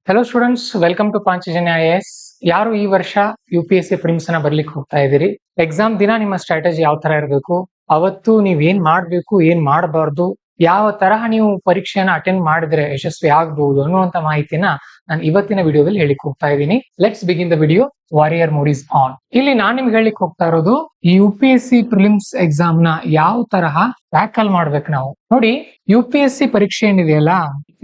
Hello students, welcome to Panchajanya IAS. ಯಾರು ಈ ವರ್ಷ UPSC ಪ್ರಿಲಿಮ್ಸ್ ನ ಬರ್ಲಿಕ್ಕೆ ಹೋಗ್ತಾ ಇದ್ದೀರಿ, ಎಕ್ಸಾಮ್ ದಿನ ನಿಮ್ಮ ಸ್ಟ್ರಾಟಜಿ ಯಾವ ತರ ಇರಬೇಕು, ಅವತ್ತು ನೀವ್ ಏನ್ ಮಾಡ್ಬೇಕು, ಏನ್ ಮಾಡಬಾರ್ದು, ಯಾವ ತರಹ ನೀವು ಪರೀಕ್ಷೆಯನ್ನ ಅಟೆಂಡ್ ಮಾಡಿದ್ರೆ ಯಶಸ್ವಿ ಆಗ್ಬಹುದು ಅನ್ನುವಂತ ಮಾಹಿತಿನ ನಾನು ಇವತ್ತಿನ ವಿಡಿಯೋದಲ್ಲಿ ಹೇಳಿಕ್ ಹೋಗ್ತಾ ಇದ್ದೀನಿ. Let's begin the video. Warrior mode is on. ಇಲ್ಲಿ ನಾನ್ ನಿಮ್ಗೆ ಹೇಳಿಕ್ ಹೋಗ್ತಾ ಇರೋದು ಈ UPSC ಪ್ರಿಲಿಮ್ಸ್ ಎಕ್ಸಾಮ್ ನ ಯಾವ ತರಹ ಟ್ಯಾಕಲ್ ಮಾಡ್ಬೇಕು ನಾವು. ನೋಡಿ, UPSC ಪರೀಕ್ಷೆ ಏನಿದೆಯಲ್ಲ,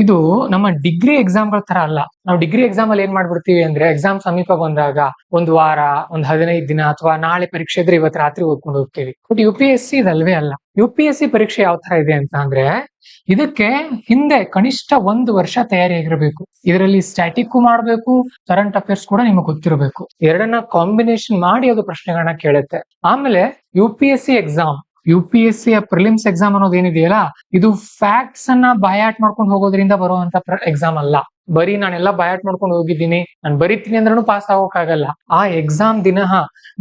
ಇದು ನಮ್ಮ ಡಿಗ್ರಿ ಎಕ್ಸಾಮ್ ಗಳ ತರ ಅಲ್ಲ. ನಾವು ಡಿಗ್ರಿ ಎಕ್ಸಾಮ್ ಅಲ್ಲಿ ಏನ್ ಮಾಡ್ಬಿಡ್ತೀವಿ ಅಂದ್ರೆ, ಎಕ್ಸಾಮ್ ಸಮೀಪ ಬಂದಾಗ ಒಂದ್ ವಾರ, ಒಂದ್ 15 ದಿನ ಅಥವಾ ನಾಳೆ ಪರೀಕ್ಷೆ ಇದ್ರೆ ಇವತ್ತು ರಾತ್ರಿ ಓದ್ಕೊಂಡು ಹೋಗ್ತೀವಿ. ಬಟ್ UPSC ಇದಲ್ವೇ ಅಲ್ಲ. UPSC ಪರೀಕ್ಷೆ ಯಾವ ತರ ಇದೆ ಅಂತ ಅಂದ್ರೆ, ಇದಕ್ಕೆ ಹಿಂದೆ ಕನಿಷ್ಠ 1 ವರ್ಷ ತಯಾರಿ ಆಗಿರಬೇಕು. ಇದರಲ್ಲಿ ಸ್ಟ್ಯಾಟಿಕ್ ಮಾಡಬೇಕು, ಕರೆಂಟ್ ಅಫೇರ್ಸ್ ಕೂಡ ನಿಮಗೆ ಗೊತ್ತಿರಬೇಕು. ಎರಡನ್ನ ಕಾಂಬಿನೇಷನ್ ಮಾಡಿ ಅದು ಪ್ರಶ್ನೆಗಳನ್ನ ಕೇಳುತ್ತೆ. ಆಮೇಲೆ UPSC ಪ್ರಿಲಿಮ್ಸ್ ಎಕ್ಸಾಮ್ ಅನ್ನೋದು ಏನಿದೆಯಲ್ಲ, ಇದು ಫ್ಯಾಕ್ಟ್ಸ್ ಅನ್ನ ಬಯಾಟ್ ಮಾಡ್ಕೊಂಡು ಹೋಗೋದ್ರಿಂದ ಬರುವಂತ ಎಕ್ಸಾಮ್ ಅಲ್ಲ. ಬರೀ ನಾನೆಲ್ಲ ಬಯಾಟ್ ಮಾಡ್ಕೊಂಡು ಹೋಗಿದ್ದೀನಿ, ನಾನು ಬರೀತೀನಿ ಅಂದ್ರೂ ಪಾಸ್ ಆಗೋಕ್ಕಾಗಲ್ಲ. ಆ ಎಕ್ಸಾಮ್ ದಿನ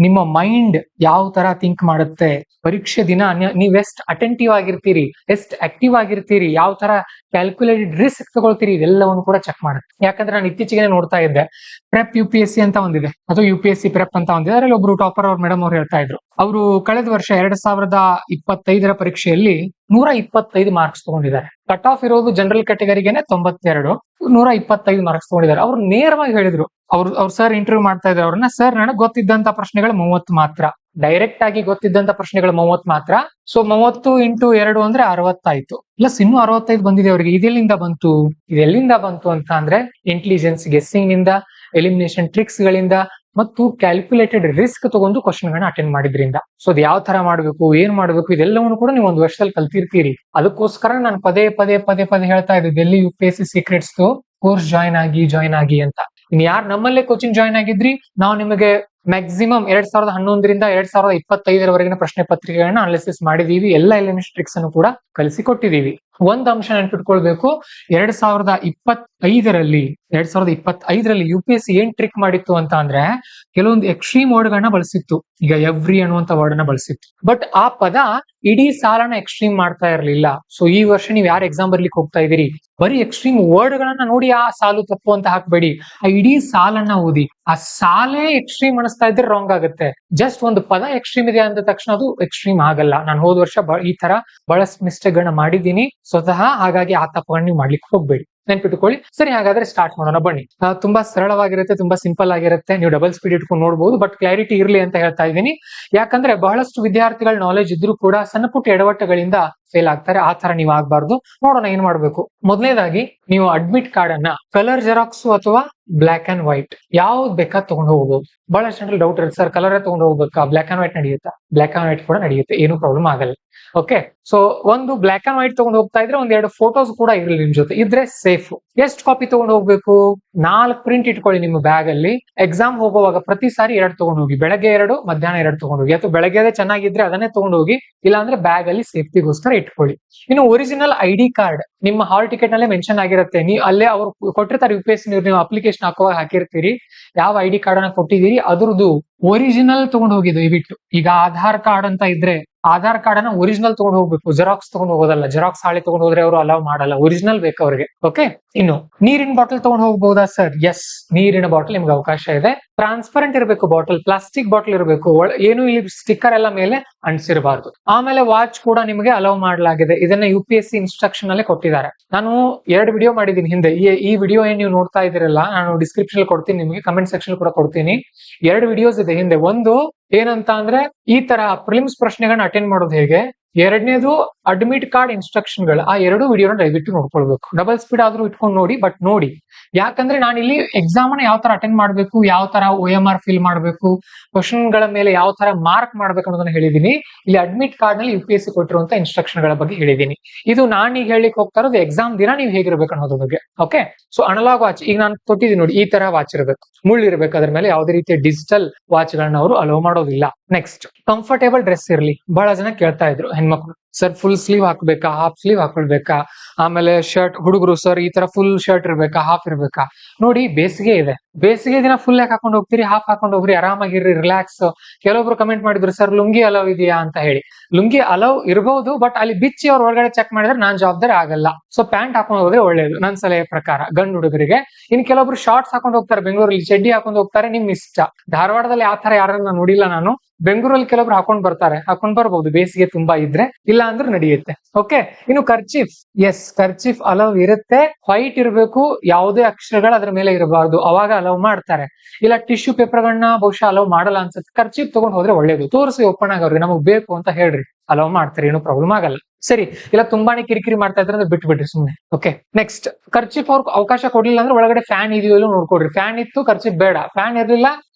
ನಿಮ್ಮ ಮೈಂಡ್ ಯಾವ ತರ ಥಿಂಕ್ ಮಾಡುತ್ತೆ, ಪರೀಕ್ಷೆ ದಿನ ನೀವ್ ಎಷ್ಟ್ ಅಟೆಂಟಿವ್ ಆಗಿರ್ತೀರಿ, ಎಷ್ಟ್ ಆಕ್ಟಿವ್ ಆಗಿರ್ತೀರಿ, ಯಾವ ತರ ಕ್ಯಾಲ್ಕುಲೇಟೆಡ್ ರಿಸ್ಕ್ ತಗೊಳ್ತೀರಿ, ಇದೆಲ್ಲವನ್ನು ಕೂಡ ಚೆಕ್ ಮಾಡುತ್ತೆ. ಯಾಕಂದ್ರೆ ನಾನು ಇತ್ತೀಚೆಗೆ ನೋಡ್ತಾ ಇದ್ದೆ, ಪ್ರೆಪ್ UPSC ಅಂತ ಒಂದಿದೆ, ಅದು UPSC ಪ್ರೆಪ್ ಅಂತ ಒಂದಿದೆ. ಅದರಲ್ಲಿ ಒಬ್ರು ಟಾಪರ್ ಅವ್ರ ಮೇಡಮ್ ಅವ್ರು ಹೇಳ್ತಾ ಇದ್ರು, ಅವರು ಕಳೆದ ವರ್ಷ 2025 ಪರೀಕ್ಷೆಯಲ್ಲಿ 125 ಮಾರ್ಕ್ಸ್ ತಗೊಂಡಿದ್ದಾರೆ. ಕಟ್ ಆಫ್ ಇರೋದು ಜನರಲ್ ಕ್ಯಾಟಗರಿಗೆನೆ 92, 125 ಮಾರ್ಕ್ಸ್ ತಗೊಂಡಿದ್ದಾರೆ. ಅವ್ರು ನೇರವಾಗಿ ಹೇಳಿದ್ರು, ಅವ್ರ ಸರ್ ಇಂಟರ್ವ್ಯೂ ಮಾಡ್ತಾ ಇದ್ದಾರೆ ಅವ್ರನ್ನ, ಸರ್ ನನಗೆ ಗೊತ್ತಿದ್ದಂತ ಪ್ರಶ್ನೆಗಳು 30 ಮಾತ್ರ, ಡೈರೆಕ್ಟ್ ಆಗಿ ಗೊತ್ತಿದ್ದಂತ ಪ್ರಶ್ನೆಗಳು 30 ಮಾತ್ರ. ಸೊ 30 ಇಂಟು 2 ಅಂದ್ರೆ 60 ಆಯ್ತು. ಪ್ಲಸ್ ಇನ್ನೂ 65 ಬಂದಿದೆ ಅವರಿಗೆ. ಇದೆಲ್ಲಿಂದ ಬಂತು ಅಂತ ಅಂದ್ರೆ, ಇಂಟೆಲಿಜೆನ್ಸ್ ಗೆಸ್ಸಿಂಗ್ ನಿಂದ, ಎಲಿಮಿನೇಷನ್ ಟ್ರಿಕ್ಸ್ ಗಳಿಂದ ಮತ್ತು ಕ್ಯಾಲ್ಕುಲೇಟೆಡ್ ರಿಸ್ಕ್ ತಗೊಂಡು ಕ್ವಶನ್ ಗಳನ್ನ ಅಟೆಂಡ್ ಮಾಡಿದ್ರಿಂದ. ಸೊ ಅದು ಯಾವ ತರ ಮಾಡ್ಬೇಕು, ಏನ್ ಮಾಡ್ಬೇಕು, ಇದೆಲ್ಲವನ್ನು ಕೂಡ ನೀವು 1 ವರ್ಷದಲ್ಲಿ ಕಲ್ತಿರ್ತೀರಿ. ಅದಕ್ಕೋಸ್ಕರ ನಾನು ಪದೇ ಹೇಳ್ತಾ ಇದ್ದೆ, Delhi UPSC secrets course join ಆಗಿ ಅಂತ. ಇನ್ ಯಾರು ನಮ್ಮಲ್ಲೇ ಕೋಚಿಂಗ್ ಜಾಯ್ನ್ ಆಗಿದ್ರಿ, ನಾವು ನಿಮಗೆ ಮ್ಯಾಕ್ಸಿಮಮ್ 2011ರಿಂದ 2025 ಪ್ರಶ್ನೆ ಪತ್ರಿಕೆಗಳನ್ನ ಅನಾಲಿಸಿಸ್ ಮಾಡಿದೀವಿ. ಎಲ್ಲ ಎಲಿಮಿನೇಷನ್ ಟ್ರಿಕ್ಸ್ ಅನ್ನು ಕೂಡ ಕಲಿಸಿಕೊಟ್ಟಿದೀವಿ. ಒಂದ್ ಅಂಶ ನೆನ್ಪಿಟ್ಕೊಳ್ಬೇಕು, 2025ರಲ್ಲಿ UPSC ಏನ್ ಟ್ರಿಕ್ ಮಾಡಿತ್ತು ಅಂತ ಅಂದ್ರೆ, ಕೆಲವೊಂದು ಎಕ್ಸ್ಟ್ರೀಮ್ ವರ್ಡ್ ಗಳನ್ನ ಬಳಸಿತ್ತು. ಈಗ ಎವ್ರಿ ಅನ್ನುವಂತ ವರ್ಡ್ ಅನ್ನ ಬಳಸಿತ್ತು. ಬಟ್ ಆ ಪದ ಇಡೀ ಸಾಲನ ಎಕ್ಸ್ಟ್ರೀಮ್ ಮಾಡ್ತಾ ಇರಲಿಲ್ಲ. ಸೊ ಈ ವರ್ಷ ನೀವು ಯಾರು ಎಕ್ಸಾಮ್ ಬರ್ಲಿಕ್ಕೆ ಹೋಗ್ತಾ ಇದೀರಿ, ಬರೀ ಎಕ್ಸ್ಟ್ರೀಮ್ ವರ್ಡ್ ಗಳನ್ನ ನೋಡಿ ಆ ಸಾಲು ತಪ್ಪು ಅಂತ ಹಾಕ್ಬೇಡಿ, ಆ ಇಡೀ ಸಾಲನ್ನ ಓದಿ. ಆ ಸಾಲೇ ಎಕ್ಸ್ಟ್ರೀಮ್ ಅನಿಸ್ತಾ ಇದ್ರೆ ರಾಂಗ್ ಆಗುತ್ತೆ. ಜಸ್ಟ್ ಒಂದು ಪದ ಎಕ್ಸ್ಟ್ರೀಮ್ ಇದೆ ಅಂದ ತಕ್ಷಣ ಅದು ಎಕ್ಸ್ಟ್ರೀಮ್ ಆಗಲ್ಲ. ನಾನು ಹೋದ ವರ್ಷ ಈ ತರ ಬಹಳಷ್ಟು ಮಿಸ್ಟೇಕ್ ಗಳನ್ನ ಮಾಡಿದ್ದೀನಿ ಸ್ವತಃ. ಹಾಗಾಗಿ ಆ ತಪ್ಪುಗಳನ್ನ ನೀವು ಮಾಡ್ಲಿಕ್ಕೆ ಹೋಗ್ಬೇಡಿ, ನೆನ್ಪಿಟ್ಕೊಳ್ಳಿ. ಸರಿ, ಹಾಗಾದ್ರೆ ಸ್ಟಾರ್ಟ್ ಮಾಡೋಣ ಬನ್ನಿ. ತುಂಬಾ ಸರಳವಾಗಿರುತ್ತೆ, ತುಂಬಾ ಸಿಂಪಲ್ ಆಗಿರುತ್ತೆ. ನೀವು ಡಬಲ್ ಸ್ಪೀಡ್ ಇಟ್ಕೊಂಡು ನೋಡ್ಬೋದು, ಬಟ್ ಕ್ಲಾರಿಟಿ ಇರ್ಲಿ ಅಂತ ಹೇಳ್ತಾ ಇದ್ದೀನಿ. ಯಾಕಂದ್ರೆ ಬಹಳಷ್ಟು ವಿದ್ಯಾರ್ಥಿಗಳ ನಾಲೆಜ್ ಇದ್ರೂ ಕೂಡ ಸಣ್ಣ ಪುಟ್ಟ ಎಡವಟ್ಟುಗಳಿಂದ ಫೇಲ್ ಆಗ್ತಾರೆ. ಆ ತರ ನೀವು ಆಗ್ಬಾರ್ದು. ನೋಡೋಣ ಏನ್ ಮಾಡ್ಬೇಕು. ಮೊದಲನೇದಾಗಿ, ನೀವು ಅಡ್ಮಿಟ್ ಕಾರ್ಡ್ ಅನ್ನ ಕಲರ್ ಜೆರಾಕ್ಸ್ ಅಥವಾ ಬ್ಲಾಕ್ ಅಂಡ್ ವೈಟ್ ಯಾವ್ದು ಬೇಕಾದ್ ತಗೊಂಡು ಹೋಗ್ಬೋದು. ಬಹಳಷ್ಟು ಜನರಲ್ಲಿ ಡೌಟ್ ಇರುತ್ತೆ, ಸರ್ ಕಲರ್ ತಗೊಂಡು ಹೋಗ್ಬೇಕಾ, ಬ್ಲಾಕ್ ಅಂಡ್ ವೈಟ್ ನಡೆಯುತ್ತಾ? ಬ್ಲಾಕ್ ಅಂಡ್ ವೈಟ್ ಕೂಡ ನಡೆಯುತ್ತೆ, ಏನು ಪ್ರಾಬ್ಲಮ್ ಆಗಲ್ಲ. ಓಕೆ, ಸೊ ಒಂದು ಬ್ಲಾಕ್ ಅಂಡ್ ವೈಟ್ ತಗೊಂಡು ಹೋಗ್ತಾ ಇದ್ರೆ 1-2 ಫೋಟೋಸ್ ಕೂಡ ಇರಲಿ ನಿಮ್ ಜೊತೆ, ಇದ್ರೆ ಸೇಫ್. ಎಷ್ಟು ಕಾಪಿ ತಗೊಂಡು ಹೋಗ್ಬೇಕು? 4 ಪ್ರಿಂಟ್ ಇಟ್ಕೊಳ್ಳಿ ನಿಮ್ಮ ಬ್ಯಾಗ್ ಅಲ್ಲಿ. ಎಕ್ಸಾಮ್ ಹೋಗುವಾಗ ಪ್ರತಿ ಸಾರಿ 2 ತಗೊಂಡು ಹೋಗಿ. ಬೆಳಗ್ಗೆ 2, ಮಧ್ಯಾಹ್ನ 2 ತಗೊಂಡು ಹೋಗಿ. ಅಥವಾ ಬೆಳಗ್ಗೆ ಚೆನ್ನಾಗಿದ್ರೆ ಅದನ್ನೇ ತಗೊಂಡು ಹೋಗಿ, ಇಲ್ಲಾಂದ್ರೆ ಬ್ಯಾಗ್ ಅಲ್ಲಿ ಸೇಫ್ಟಿಗೋಸ್ಕರ ಇಟ್ಕೊಳ್ಳಿ. ಇನ್ನು ಒರಿಜಿನಲ್ ID ಕಾರ್ಡ್ ನಿಮ್ಮ ಹಾಲ್ ಟಿಕೆಟ್ ನಲ್ಲೇ ಮೆನ್ಷನ್ ಆಗಿರುತ್ತೆ. ನೀವು ಅಲ್ಲೇ ಅವ್ರು ಕೊಟ್ಟಿರ್ತಾರೆ, UPSC ನೀವು ಅಪ್ಲಿಕೇಶನ್ ಹಾಕುವಾಗ ಹಾಕಿರ್ತೀರಿ, ಯಾವ ID ಕಾರ್ಡ್ ಅನ್ನ ಕೊಟ್ಟಿದ್ದೀರಿ ಅದ್ರದ್ದು ಒರಿಜಿನಲ್ ತಗೊಂಡು ಹೋಗಿ ದಯವಿಟ್ಟು. ಈಗ ಆಧಾರ್ ಕಾರ್ಡ್ ಅಂತ ಇದ್ರೆ ಆಧಾರ್ ಕಾರ್ಡ್ ಅನ್ನ ಒರಿಜಿನಲ್ ತಗೊಂಡು ಹೋಗ್ಬೇಕು, ಜೆರಾಕ್ಸ್ ತಗೊಂಡು ಹೋಗೋದಲ್ಲ. ಜೆರಾಕ್ಸ್ ಹಾಳಿ ತಗೊಂಡು ಹೋದ್ರೆ ಅವರು ಅಲೌ ಮಾಡಲ್ಲ, ಒರಿಜಿನಲ್ ಬೇಕು ಅವ್ರಿಗೆ. ಓಕೆ, ಇನ್ನು ನೀರಿನ ಬಾಟಲ್ ತಗೊಂಡು ಹೋಗ್ಬಹುದಾ ಸರ್? ಎಸ್, ನೀರಿನ ಬಾಟಲ್ ನಿಮ್ಗೆ ಅವಕಾಶ ಇದೆ. ಟ್ರಾನ್ಸ್ಪರೆಂಟ್ ಇರಬೇಕು ಬಾಟಲ್, ಪ್ಲಾಸ್ಟಿಕ್ ಬಾಟಲ್ ಇರಬೇಕು. ಏನು ಇಲ್ಲಿ ಸ್ಟಿಕ್ಕರ್ ಎಲ್ಲ ಮೇಲೆ ಅಂಟಿಸಿರಬಾರ್ದು. ಆಮೇಲೆ ವಾಚ್ ಕೂಡ ನಿಮಗೆ ಅಲೌ ಮಾಡಲಾಗಿದೆ. ಇದನ್ನ UPSC ಇನ್ಸ್ಟ್ರಕ್ಷನ್ ಅಲ್ಲೇ ಕೊಟ್ಟಿದ್ದಾರೆ. ನಾನು 2 ವಿಡಿಯೋ ಮಾಡಿದ್ದೀನಿ ಹಿಂದೆ. ಈ ವಿಡಿಯೋ ಏನ್ ನೀವು ನೋಡ್ತಾ ಇದ್ದೀರಲ್ಲ, ನಾನು ಡಿಸ್ಕ್ರಿಪ್ಷನ್ ಕೊಡ್ತೀನಿ, ನಿಮಗೆ ಕಮೆಂಟ್ ಸೆಕ್ಷನ್ ಕೂಡ ಕೊಡ್ತೀನಿ. 2 ವಿಡಿಯೋಸ್ ಇದೆ ಹಿಂದೆ. ಒಂದು ಏನಂತ ಅಂದ್ರೆ, ಈ ತರ ಪ್ರಿಲಿಮ್ಸ್ ಪ್ರಶ್ನೆಗಳನ್ನ ಅಟೆಂಡ್ ಮಾಡೋದು ಹೇಗೆ. ಎರಡನೇದು ಅಡ್ಮಿಟ್ ಕಾರ್ಡ್ ಇನ್ಸ್ಟ್ರಕ್ಷನ್ ಗಳು. ಆ 2 ವಿಡಿಯೋನ ದಯವಿಟ್ಟು ನೋಡ್ಕೊಳ್ಬೇಕು. ಡಬಲ್ ಸ್ಪೀಡ್ ಆದ್ರೂ ಇಟ್ಕೊಂಡು ನೋಡಿ, ಬಟ್ ನೋಡಿ. ಯಾಕಂದ್ರೆ ನಾನು ಇಲ್ಲಿ ಎಕ್ಸಾಮ್ ನ ಯಾವ ತರ ಅಟೆಂಡ್ ಮಾಡ್ಬೇಕು, ಯಾವ ತರ OMR ಫಿಲ್ ಮಾಡ್ಬೇಕು, ಕ್ವಶನ್ ಗಳ ಮೇಲೆ ಯಾವ ತರ ಮಾರ್ಕ್ ಮಾಡ್ಬೇಕು ಅನ್ನೋದನ್ನ ಹೇಳಿದೀನಿ. ಇಲ್ಲಿ ಅಡ್ಮಿಟ್ ಕಾರ್ಡ್ ನಲ್ಲಿ UPSC ಕೊಟ್ಟಿರುವಂತ ಇನ್ಸ್ಟ್ರಕ್ಷನ್ ಗಳ ಬಗ್ಗೆ ಹೇಳಿದೀನಿ. ಇದು ನಾನೀಗ ಹೇಳಿಕ್ ಹೋಗ್ತಾ ಇರೋದು ಎಕ್ಸಾಮ್ ದಿನ ನೀವು ಹೇಗಿರ್ಬೇಕು ಅನ್ನೋದ್ರ ಬಗ್ಗೆ. ಓಕೆ, ಸೊ ಅನಲಾಗ್ ವಾಚ್ ಈಗ ನಾನು ಕೊಟ್ಟಿದ್ದೀನಿ ನೋಡಿ, ಈ ತರ ವಾಚ್ ಇರಬೇಕು, ಮುಳ್ಳು ಇರಬೇಕು. ಅದ್ರ ಮೇಲೆ ಯಾವುದೇ ರೀತಿಯ ಡಿಜಿಟಲ್ ವಾಚ್ ಗಳನ್ನ ಅವರು ಅಲೋ ಮಾಡೋದಿಲ್ಲ. ನೆಕ್ಸ್ಟ್, ಕಂಫರ್ಟೇಬಲ್ ಡ್ರೆಸ್ ಇರಲಿ. ಬಹಳ ಜನ ಕೇಳ್ತಾ ಇದ್ರು ಹೆಣ್ಮಕ್ಳು, ಸರ್ ಫುಲ್ ಸ್ಲೀವ್ ಹಾಕ್ಬೇಕಾ, ಹಾಫ್ ಸ್ಲೀವ್ ಹಾಕೊಳ್ಬೇಕಾ, ಆಮೇಲೆ ಶರ್ಟ್ ಹುಡುಗರು ಸರ್ ಈ ತರ ಫುಲ್ ಶರ್ಟ್ ಇರ್ಬೇಕಾ, ಹಾಫ್ ಇರ್ಬೇಕಾ. ನೋಡಿ ಬೇಸಿಗೆ ಇದೆ, ಬೇಸಿಗೆ ದಿನ ಫುಲ್ ಯಾಕೆ ಹಾಕೊಂಡು ಹೋಗ್ತೀರಿ, ಹಾಫ್ ಹಾಕೊಂಡು ಹೋಗ್ರಿ, ಆರಾಮಾಗಿರ್ರಿ, ರಿಲ್ಯಾಕ್ಸ್. ಕೆಲವೊಬ್ರು ಕಮೆಂಟ್ ಮಾಡಿದ್ರು ಸರ್ ಲುಂಗಿ ಅಲವ್ ಇದೆಯಾ ಅಂತ ಹೇಳಿ. ಲುಂಗಿ ಅಲವ್ ಇರಬಹುದು, ಬಟ್ ಅಲ್ಲಿ ಬಿಚ್ಚಿ ಅವ್ರ ಒಳಗಡೆ ಚೆಕ್ ಮಾಡಿದ್ರೆ ನಾನ್ ಜವಾಬ್ದಾರಿ ಆಗಲ್ಲ. ಸೊ ಪ್ಯಾಂಟ್ ಹಾಕೊಂಡು ಹೋದ್ರೆ ಒಳ್ಳೇದು ನನ್ ಸಲಹೆ ಪ್ರಕಾರ ಗಂಡು ಹುಡುಗರಿಗೆ. ಇನ್ ಕೆಲವೊಬ್ರು ಶಾರ್ಟ್ಸ್ ಹಾಕೊಂಡು ಹೋಗ್ತಾರೆ, ಬೆಂಗಳೂರಲ್ಲಿ ಚಡ್ಡಿ ಹಾಕೊಂಡು ಹೋಗ್ತಾರೆ, ನಿಮ್ ಇಷ್ಟ. ಧಾರವಾಡದಲ್ಲಿ ಆ ತರ ಯಾರನ್ನ ನೋಡಿಲ್ಲ ನಾನು. ಬೆಂಗಳೂರಲ್ಲಿ ಕೆಲವೊಬ್ರು ಹಾಕೊಂಡ್ ಬರ್ತಾರೆ, ಹಾಕೊಂಡ್ ಬರ್ಬಹುದು ಬೇಸಿಗೆ ತುಂಬಾ ಇದ್ರೆ, ಇಲ್ಲ ಅಂದ್ರೆ ನಡೆಯುತ್ತೆ. ಓಕೆ, ಇನ್ನು ಕರ್ಚೀಫ್, ಎಸ್ ಕರ್ಚೀಫ್ ಅಲವ್ ಇರುತ್ತೆ, ವೈಟ್ ಇರಬೇಕು, ಯಾವುದೇ ಅಕ್ಷರಗಳು ಅದ್ರ ಮೇಲೆ ಇರಬಾರ್ದು, ಅವಾಗ ಅಲವ್ ಮಾಡ್ತಾರೆ. ಇಲ್ಲ ಟಿಶ್ಯೂ ಪೇಪರ್ಗಳನ್ನ ಬಹುಶಃ ಅಲವ್ ಮಾಡಲ್ಲ ಅನ್ಸುತ್ತೆ. ಕರ್ಚೀಫ್ ತಗೊಂಡ್ ಹೋದ್ರೆ ಒಳ್ಳೇದು, ತೋರಿಸಿ ಓಪನ್ ಆಗಿ ಅವ್ರಿಗೆ ನಮಗ್ ಬೇಕು ಅಂತ ಹೇಳ್ರಿ, ಅಲವ್ ಮಾಡ್ತಾರೆ, ಏನು ಪ್ರಾಬ್ಲಮ್ ಆಗಲ್ಲ. ಸರಿ, ಇಲ್ಲ ತುಂಬಾನೇ ಕಿರಿಕಿರಿ ಮಾಡ್ತಾ ಇದ್ರೆ ಅಂದ್ರೆ ಬಿಟ್ಬಿಡ್ರಿ ಸುಮ್ನೆ. ಓಕೆ, ನೆಕ್ಸ್ಟ್ ಕರ್ಚೀಫ್ ಅವ್ರ ಅವಕಾಶ ಕೊಡ್ಲಿಲ್ಲ ಅಂದ್ರೆ ಒಳಗಡೆ ಫ್ಯಾನ್ ಇದೆಯೋ ಇಲ್ಲೋ ನೋಡ್ಕೊಡ್ರಿ. ಫ್ಯಾನ್ ಇತ್ತು ಕರ್ಚೀಫ್ ಬೇಡ, ಫ್ಯಾನ್ ಇರ್ಲಿಲ್ಲ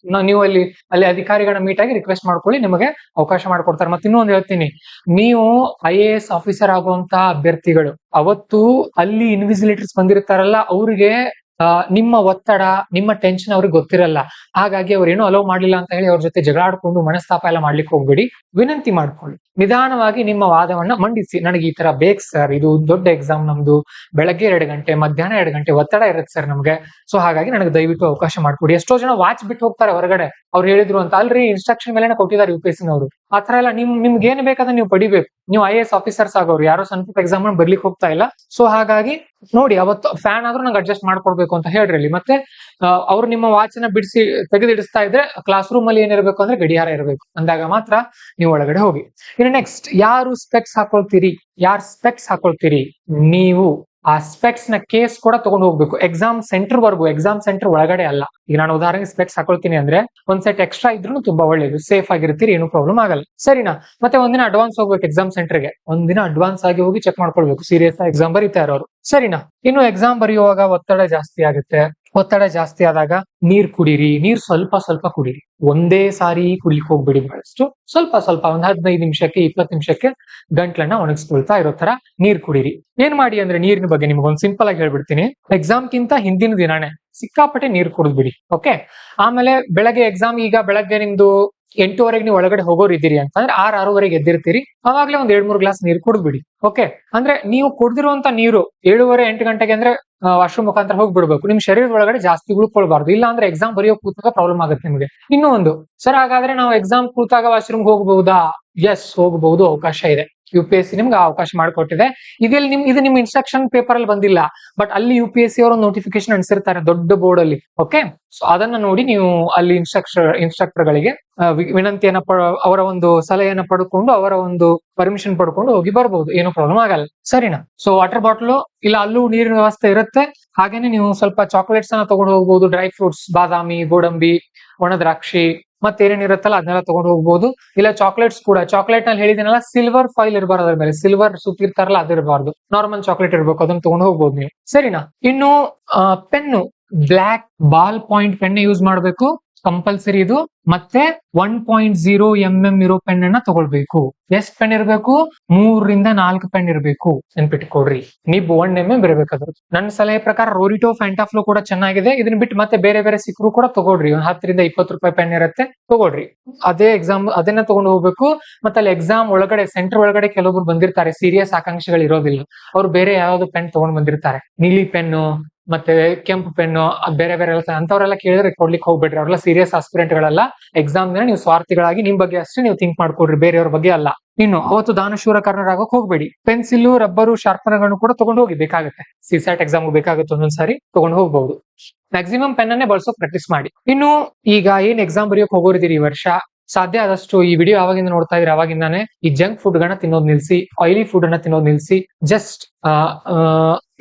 ನೀವು ಅಲ್ಲಿ ಅಧಿಕಾರಿಗಳನ್ನ ಮೀಟ್ ಆಗಿ ರಿಕ್ವೆಸ್ಟ್ ಮಾಡ್ಕೊಳ್ಳಿ, ನಿಮಗೆ ಅವಕಾಶ ಮಾಡ್ಕೊಡ್ತಾರೆ. ಮತ್ತೆ ಇನ್ನೊಂದು ಹೇಳ್ತೀನಿ, ನೀವು IAS ಆಫೀಸರ್ ಆಗುವಂತ ಅಭ್ಯರ್ಥಿಗಳು ಅವತ್ತು ಅಲ್ಲಿ ಇನ್ವಿಜಿಲೇಟರ್ಸ್ ಬಂದಿರ್ತಾರಲ್ಲ, ಅವ್ರಿಗೆ ನಿಮ್ಮ ಒತ್ತಡ, ನಿಮ್ಮ ಟೆನ್ಷನ್ ಅವ್ರಿಗೆ ಗೊತ್ತಿರಲ್ಲ. ಹಾಗಾಗಿ ಅವ್ರೇನು ಅಲೋ ಮಾಡ್ಲಿಲ್ಲ ಅಂತ ಹೇಳಿ ಅವ್ರ ಜೊತೆ ಜಗಳ ಆಡ್ಕೊಂಡು ಮನಸ್ತಾಪ ಎಲ್ಲ ಮಾಡ್ಲಿಕ್ಕೆ ಹೋಗ್ಬೇಡಿ. ವಿನಂತಿ ಮಾಡ್ಕೊಳ್ಳಿ, ನಿಧಾನವಾಗಿ ನಿಮ್ಮ ವಾದವನ್ನ ಮಂಡಿಸಿ. ನನಗೆ ಈ ತರ ಬೇಕು ಸರ್, ಇದು ದೊಡ್ಡ ಎಕ್ಸಾಮ್ ನಮ್ದು, ಬೆಳಗ್ಗೆ 2 ಗಂಟೆ ಮಧ್ಯಾಹ್ನ 2 ಗಂಟೆ ಒತ್ತಡ ಇರುತ್ತೆ ಸರ್ ನಮ್ಗೆ, ಸೊ ಹಾಗಾಗಿ ನನಗೆ ದಯವಿಟ್ಟು ಅವಕಾಶ ಮಾಡ್ಕೊಡಿ. ಎಷ್ಟೋ ಜನ ವಾಚ್ ಬಿಟ್ಟು ಹೋಗ್ತಾರೆ ಹೊರಗಡೆ, ಅವ್ರು ಹೇಳಿದ್ರು ಅಂತ. ಅಲ್ರಿ ಇನ್ಸ್ಟ್ರಕ್ಷನ್ ಮೇಲೆ ಕೊಟ್ಟಿದ್ದಾರೆ UPSC ನವರು. ಆತರ ಎಲ್ಲ ನಿಮ್ಗೆ ಏನ್ ಬೇಕಾದ್ರೆ ನೀವು ಪಡಿಬೇಕು. ನೀವು IAS ಆಫೀಸರ್ಸ್ ಆಗೋರು, ಯಾರೋ ಸಣ್ಣ ಎಕ್ಸಾಮ್ ಬರ್ಲಿಕ್ಕೆ ಹೋಗ್ತಾ ಇಲ್ಲ. ಸೊ ಹಾಗಾಗಿ ನೋಡಿ, ಅವತ್ತು ಫ್ಯಾನ್ ಆದ್ರೂ ನಂಗೆ ಅಡ್ಜಸ್ಟ್ ಮಾಡ್ಕೊಡ್ಬೇಕು ಅಂತ ಹೇಳ್ರಿ ಅಲ್ಲಿ. ಮತ್ತೆ ಅವ್ರು ನಿಮ್ಮ ವಾಚ್ ನ ಬಿಡಿಸಿ ತೆಗೆದಿಡಿಸ್ತಾ ಇದ್ರೆ ಕ್ಲಾಸ್ ರೂಮ್ ಅಲ್ಲಿ ಏನಿರ್ಬೇಕು ಅಂದ್ರೆ ಗಡಿಯಾರ ಇರಬೇಕು, ಅಂದಾಗ ಮಾತ್ರ ನೀವು ಒಳಗಡೆ ಹೋಗಿ. ಇನ್ನು ನೆಕ್ಸ್ಟ್, ಯಾರು ಸ್ಪೆಕ್ಸ್ ಹಾಕೊಳ್ತೀರಿ, ನೀವು ಆ ಸ್ಪೆಕ್ಸ್ ನ ಕೇಸ್ ಕೂಡ ತಗೊಂಡು ಹೋಗ್ಬೇಕು ಎಕ್ಸಾಮ್ ಸೆಂಟರ್ ವರ್ಗು, ಎಕ್ಸಾಮ್ ಸೆಂಟರ್ ಒಳಗಡೆ ಅಲ್ಲ. ಈಗ ನಾನು ಉದಾಹರಣೆಗೆ ಸ್ಪೆಕ್ಸ್ ಹಾಕೊಳ್ತೀನಿ ಅಂದ್ರೆ ಒಂದ್ ಸೆಟ್ ಎಕ್ಸ್ಟ್ರಾ ಇದ್ರೂ ತುಂಬಾ ಒಳ್ಳೇದು, ಸೇಫ್ ಆಗಿರ್ತೀರಿ, ಏನು ಪ್ರಾಬ್ಲಮ್ ಆಗಲ್ಲ. ಸರಿನಾ? ಮತ್ತೆ ಒಂದಿನ ಅಡ್ವಾನ್ಸ್ ಹೋಗ್ಬೇಕು ಎಕ್ಸಾಮ್ ಸೆಂಟರ್ಗೆ, ಒಂದಿನ ಅಡ್ವಾನ್ಸ್ ಆಗಿ ಹೋಗಿ ಚೆಕ್ ಮಾಡ್ಕೊಳ್ಬೇಕು, ಸೀರಿಯಸ್ ಎಕ್ಸಾಮ್ ಬರೀತಾ ಇರೋರು. ಸರಿನಾ? ಇನ್ನು ಎಕ್ಸಾಮ್ ಬರೆಯುವಾಗ ಒತ್ತಡ ಜಾಸ್ತಿ ಆಗುತ್ತೆ. ಒತ್ತಡ ಜಾಸ್ತಿ ಆದಾಗ ನೀರ್ ಕುಡೀರಿ, ನೀರ್ ಸ್ವಲ್ಪ ಸ್ವಲ್ಪ ಕುಡೀರಿ, ಒಂದೇ ಸಾರಿ ಕುಡಿಲಿಕ್ಕೆ ಹೋಗ್ಬಿಡಿ, ಬಹಳಷ್ಟು ಸ್ವಲ್ಪ ಸ್ವಲ್ಪ ಒಂದ್ 15 ನಿಮಿಷಕ್ಕೆ 20 ನಿಮಿಷಕ್ಕೆ ಗಂಟ್ಲನ್ನ ಒಣಗಿಸ್ಕೊಳ್ತಾ ಇರೋ ತರ ನೀರ್ ಕುಡೀರಿ. ಏನ್ ಮಾಡಿ ಅಂದ್ರೆ ನೀರಿನ ಬಗ್ಗೆ ನಿಮ್ಗೊಂದು ಸಿಂಪಲ್ ಆಗಿ ಹೇಳ್ಬಿಡ್ತೀನಿ. ಎಕ್ಸಾಮ್ಗಿಂತ ಹಿಂದಿನ ದಿನಾನೇ ಸಿಕ್ಕಾಪಟ್ಟೆ ನೀರ್ ಕುಡಿದ್ಬಿಡಿ. ಓಕೆ, ಆಮೇಲೆ ಬೆಳಗ್ಗೆ ಎಕ್ಸಾಮ್, ಈಗ ಬೆಳಗ್ಗೆ ನಿಮ್ದು 8:30 ನೀವು ಒಳಗಡೆ ಹೋಗೋರಿದ್ದೀರಿ ಅಂತಂದ್ರೆ 6:30 ಎದ್ದಿರ್ತೀರಿ, ಅವಾಗ್ಲೇ ಒಂದ್ 2-3 ಗ್ಲಾಸ್ ನೀರು ಕುಡಿದ್ಬಿಡಿ. ಓಕೆ, ಅಂದ್ರೆ ನೀವು ಕುಡ್ದಿರುವಂತ ನೀರು 7:30-8 ಗಂಟೆಗೆ ಅಂದ್ರೆ ವಾಶ್ರೂಮ್ ಮುಖಾಂತರ ಹೋಗ್ಬಿಡ್ಬೇಕು. ನಿಮ್ ಶರೀರದ ಒಳಗಡೆ ಜಾಸ್ತಿ ಉಳ್ಕೊಳ್ಬಾರ್ದು, ಇಲ್ಲ ಅಂದ್ರೆ ಎಕ್ಸಾಮ್ ಬರೆಯೋ ಕೂತಾಗ ಪ್ರಾಬ್ಲಮ್ ಆಗುತ್ತೆ ನಿಮಗೆ. ಇನ್ನೂ ಒಂದು, ಸರ್ ಹಾಗಾದ್ರೆ ನಾವು ಎಕ್ಸಾಮ್ ಕೂತಾಗ ವಾಶ್ರೂಮ್ ಹೋಗಬಹುದಾ? ಎಸ್, ಹೋಗಬಹುದು, ಅವಕಾಶ ಇದೆ. UPSC ನಿಮ್ಗೆ ಅವಕಾಶ ಮಾಡಿಕೊಟ್ಟಿದೆ. ಇದು ನಿಮ್ ಇನ್ಸ್ಟ್ರಕ್ಷನ್ ಪೇಪರ್ ಅಲ್ಲಿ ಬಂದಿಲ್ಲ, ಬಟ್ ಅಲ್ಲಿ UPSC ಅವರು ನೋಟಿಫಿಕೇಶನ್ ಅನ್ಸಿರ್ತಾರೆ ದೊಡ್ಡ ಬೋರ್ಡ್ ಅಲ್ಲಿ. ಓಕೆ, ಸೊ ಅದನ್ನ ನೋಡಿ ನೀವು ಅಲ್ಲಿ ಇನ್ಸ್ಟ್ರಕ್ಟರ್ ಗಳಿಗೆ ವಿನಂತಿಯನ್ನ ಅವರ ಒಂದು ಸಲಹೆಯನ್ನ ಪಡ್ಕೊಂಡು, ಅವರ ಒಂದು ಪರ್ಮಿಷನ್ ಪಡ್ಕೊಂಡು ಹೋಗಿ ಬರ್ಬಹುದು, ಏನು ಪ್ರಾಬ್ಲಮ್ ಆಗಲ್ಲ. ಸರಿನಾ? ಸೊ ವಾಟರ್ ಬಾಟಲ್ ಇಲ್ಲ, ಅಲ್ಲೂ ನೀರಿನ ವ್ಯವಸ್ಥೆ ಇರುತ್ತೆ. ಹಾಗೇನೆ ನೀವು ಸ್ವಲ್ಪ ಚಾಕ್ಲೇಟ್ಸ್ ಅನ್ನ ತಗೊಂಡು ಹೋಗ್ಬಹುದು, ಡ್ರೈ ಫ್ರೂಟ್ಸ್, ಬಾದಾಮಿ, ಗೋಡಂಬಿ, ಒಣ ದ್ರಾಕ್ಷಿ, ಮತ್ತೆ ಏನೇನಿರುತ್ತಲ್ಲ ಅದನ್ನೆಲ್ಲ ತಗೊಂಡು ಹೋಗ್ಬಹುದು. ಇಲ್ಲ ಚಾಕ್ಲೇಟ್ಸ್ ಕೂಡ, ಚಾಕ್ಲೇಟ್ ನಲ್ಲಿ ಹೇಳಿದಿನಲ್ಲ, ಸಿಲ್ವರ್ ಫಾಯಿಲ್ ಇರಬಾರ್ದು, ಅದ್ರ ಮೇಲೆ ಸಿಲ್ವರ್ ಸುತ್ತಿರ್ತಾರಲ್ಲ ಅದಿರಬಾರ್ದು, ನಾರ್ಮಲ್ ಚಾಕ್ಲೇಟ್ ಇರ್ಬೇಕು, ಅದನ್ನ ತಗೊಂಡು ಹೋಗ್ಬೋದು ನೀವು. ಸರಿನಾ? ಇನ್ನು pen, black ball point pen use ಮಾಡ್ಬೇಕು, ಕಂಪಲ್ಸರಿ ಇದು. ಮತ್ತೆ 1.0 mm ಇರೋ ಪೆನ್ ಅನ್ನ ತಗೊಳ್ಬೇಕು. ಎಷ್ಟು ಪೆನ್ ಇರಬೇಕು? 3-4 ಪೆನ್ ಇರಬೇಕು, ನೆನ್ಪಿಟ್ಕೊಡ್ರಿ. Nib 1 mm ಇರಬೇಕಾದ್ರು. ನನ್ನ ಸಲಹೆ ಪ್ರಕಾರ ರೋರಿಟೋ, ಫ್ಯಾಂಟಾಫ್ಲೋ ಕೂಡ ಚೆನ್ನಾಗಿದೆ. ಇದನ್ನ ಬಿಟ್ಟು ಮತ್ತೆ ಬೇರೆ ಬೇರೆ ಸಿಕ್ಕರು ಕೂಡ ತಗೊಳ್ರಿ, 10-20 ರೂಪಾಯಿ ಪೆನ್ ಇರುತ್ತೆ, ತಗೊಳ್ರಿ. ಅದೇ ಎಕ್ಸಾಮ್ ಅದನ್ನ ತಗೊಂಡು ಹೋಗ್ಬೇಕು. ಮತ್ತೆ ಅಲ್ಲಿ ಎಕ್ಸಾಮ್ ಒಳಗಡೆ, ಸೆಂಟರ್ ಒಳಗಡೆ ಕೆಲವೊಬ್ರು ಬಂದಿರ್ತಾರೆ, ಸೀರಿಯಸ್ ಆಕಾಂಕ್ಷಿಗಳು ಇರೋದಿಲ್ಲ, ಅವ್ರು ಬೇರೆ ಯಾವ್ದು ಪೆನ್ ತಗೊಂಡ್ ಬಂದಿರ್ತಾರೆ, ನೀಲಿ ಪೆನ್ನು ಮತ್ತೆ ಕೆಂಪು ಪೆನ್ನು, ಬೇರೆ ಬೇರೆ ಅಂತವ್ರೆಲ್ಲ ಕೇಳಿದ್ರೆ ಕೊಡ್ಲಿಕ್ಕೆ ಹೋಗ್ಬೇಡ್ರಿ, ಅವ್ರೆಲ್ಲ ಸೀರಿಯಸ್ ಆಸ್ಪಿರೆಂಟ್ ಗಳಲ್ಲ. ಎಕ್ಸಾಮ್ ದಿನ ನೀವು ಸ್ವಾರ್ಥಿಗಳಾಗಿ ನಿಮ್ ಬಗ್ಗೆ ಅಷ್ಟೇ ನೀವು ಥಿಂಕ್ ಮಾಡ್ಕೊಡ್ರಿ, ಬೇರೆಯವ್ರ ಬಗ್ಗೆ ಅಲ್ಲ. ಇನ್ನು ಅವತ್ತು ದಾನಶೂರಕರ್ಣರಾಗೋಕ್ ಹೋಗ್ಬೇಡಿ. ಪೆನ್ಸಿಲ್, ರಬ್ಬರು, ಶಾರ್ಪನರ್ಗಳನ್ನು ಕೂಡ ತಗೊಂಡು ಹೋಗಿ, ಬೇಕಾಗುತ್ತೆ. CSAT ಎಕ್ಸಾಮ್ ಬೇಕಾಗುತ್ತೆ, ಒಂದೊಂದ್ಸಾರಿ ತಗೊಂಡು ಹೋಗ್ಬಹುದು. ಮ್ಯಾಕ್ಸಿಮಮ್ ಪೆನ್ ಅನ್ನೇ ಬಳಸೋಕ್ ಪ್ರಾಕ್ಟೀಸ್ ಮಾಡಿ. ಇನ್ನು ಈಗ ಏನ್ ಎಕ್ಸಾಮ್ ಬರೆಯೋಕ್ ಹೋಗೋರಿದ್ದೀರಿ ಈ ವರ್ಷ, ಸಾಧ್ಯ ಆದಷ್ಟು ಈ ವಿಡಿಯೋ ಯಾವಾಗಿಂದ ನೋಡ್ತಾ ಇದ್ರೆ ಅವಾಗಿಂದಾನೆ ಈ ಜಂಕ್ ಫುಡ್ ಗಳನ್ನ ತಿನ್ನೋದು ನಿಲ್ಸಿ, ಆಯಿಲಿ ಫುಡ್ ಅನ್ನ ತಿನ್ನೋದು ನಿಲ್ಸಿ. ಜಸ್ಟ್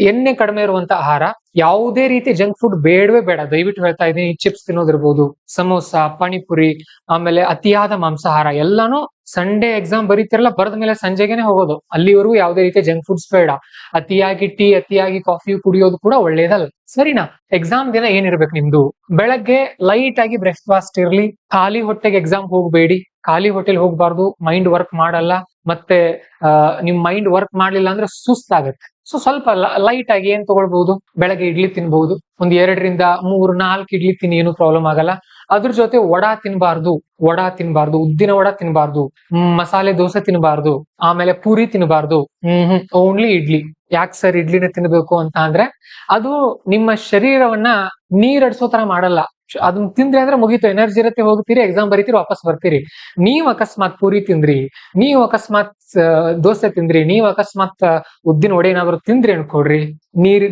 ಎಣ್ಣೆ ಕಡಿಮೆ ಇರುವಂತ ಆಹಾರ, ಯಾವುದೇ ರೀತಿ ಜಂಕ್ ಫುಡ್ ಬೇಡವೇ ಬೇಡ, ದಯವಿಟ್ಟು ಹೇಳ್ತಾ ಇದ್ದೀನಿ. ಚಿಪ್ಸ್ ತಿನ್ನೋದಿರ್ಬೋದು, ಸಮೋಸ, ಪಾನಿಪುರಿ, ಆಮೇಲೆ ಅತಿಯಾದ ಮಾಂಸಾಹಾರ ಎಲ್ಲಾನು. ಸಂಡೇ ಎಕ್ಸಾಮ್ ಬರೀತಿರಲ್ಲ, ಬರೆದ ಮೇಲೆ ಸಂಜೆಗೆನೆ ಹೋಗೋದು, ಅಲ್ಲಿವರೆಗೂ ಯಾವುದೇ ರೀತಿ ಜಂಕ್ ಫುಡ್ಸ್ ಬೇಡ. ಅತಿಯಾಗಿ ಟೀ, ಅತಿಯಾಗಿ ಕಾಫಿ ಕುಡಿಯೋದು ಕೂಡ ಒಳ್ಳೇದಲ್ಲ. ಸರಿನಾ? ಎಕ್ಸಾಮ್ ದಿನ ಏನಿರ್ಬೇಕು ನಿಮ್ದು, ಬೆಳಗ್ಗೆ ಲೈಟ್ ಆಗಿ ಬ್ರೇಕ್ಫಾಸ್ಟ್ ಇರ್ಲಿ, ಖಾಲಿ ಹೊಟ್ಟೆಗೆ ಎಕ್ಸಾಮ್ ಹೋಗ್ಬೇಡಿ. ಖಾಲಿ ಹೊಟ್ಟೆಲ್ ಹೋಗ್ಬಾರ್ದು, ಮೈಂಡ್ ವರ್ಕ್ ಮಾಡಲ್ಲ. ಮತ್ತೆ ನಿಮ್ ಮೈಂಡ್ ವರ್ಕ್ ಮಾಡ್ಲಿಲ್ಲ ಅಂದ್ರೆ ಸುಸ್ತಾಗತ್ತೆ. ಸೊ ಸ್ವಲ್ಪ ಲೈಟ್ ಆಗಿ ಏನ್ ತಗೊಳ್ಬಹುದು, ಬೆಳಗ್ಗೆ ಇಡ್ಲಿ ತಿನ್ಬಹುದು, ಒಂದ್ 2-3-4 ಇಡ್ಲಿ ತಿನ್ನಿ, ಏನು ಪ್ರಾಬ್ಲಮ್ ಆಗಲ್ಲ. ಅದ್ರ ಜೊತೆ ವಡಾ ತಿನ್ಬಾರ್ದು, ಉದ್ದಿನ ವಡಾ ತಿನ್ಬಾರ್ದು, ಮಸಾಲೆ ದೋಸೆ ತಿನ್ಬಾರ್ದು, ಆಮೇಲೆ ಪೂರಿ ತಿನ್ಬಾರ್ದು. ಓನ್ಲಿ ಇಡ್ಲಿ. ಯಾಕೆ ಸರ್ ಇಡ್ಲಿನ ತಿನ್ಬೇಕು ಅಂತ ಅಂದ್ರೆ, ಅದು ನಿಮ್ಮ ಶರೀರವನ್ನ ನೀರಡಿಸೋ ತರ ಮಾಡಲ್ಲ. ಅದನ್ನ ತಿಂದ್ರಿ ಅಂದ್ರೆ ಮುಗೀತು, ಎನರ್ಜಿ ಇರುತ್ತೆ, ಹೋಗ್ತೀರಿ, ಎಕ್ಸಾಮ್ ಬರೀತೀರಿ, ವಾಪಸ್ ಬರ್ತೀರಿ. ನೀವ್ ಅಕಸ್ಮಾತ್ ಪೂರಿ ತಿಂದ್ರಿ, ನೀವ್ ಅಕಸ್ಮಾತ್ ದೋಸೆ ತಿಂದ್ರಿ, ನೀವ್ ಅಕಸ್ಮಾತ್ ಉದ್ದಿನ ವಡೆ ಏನಾದ್ರು ತಿಂದ್ರಿ ಅನ್ಕೊಡ್ರಿ,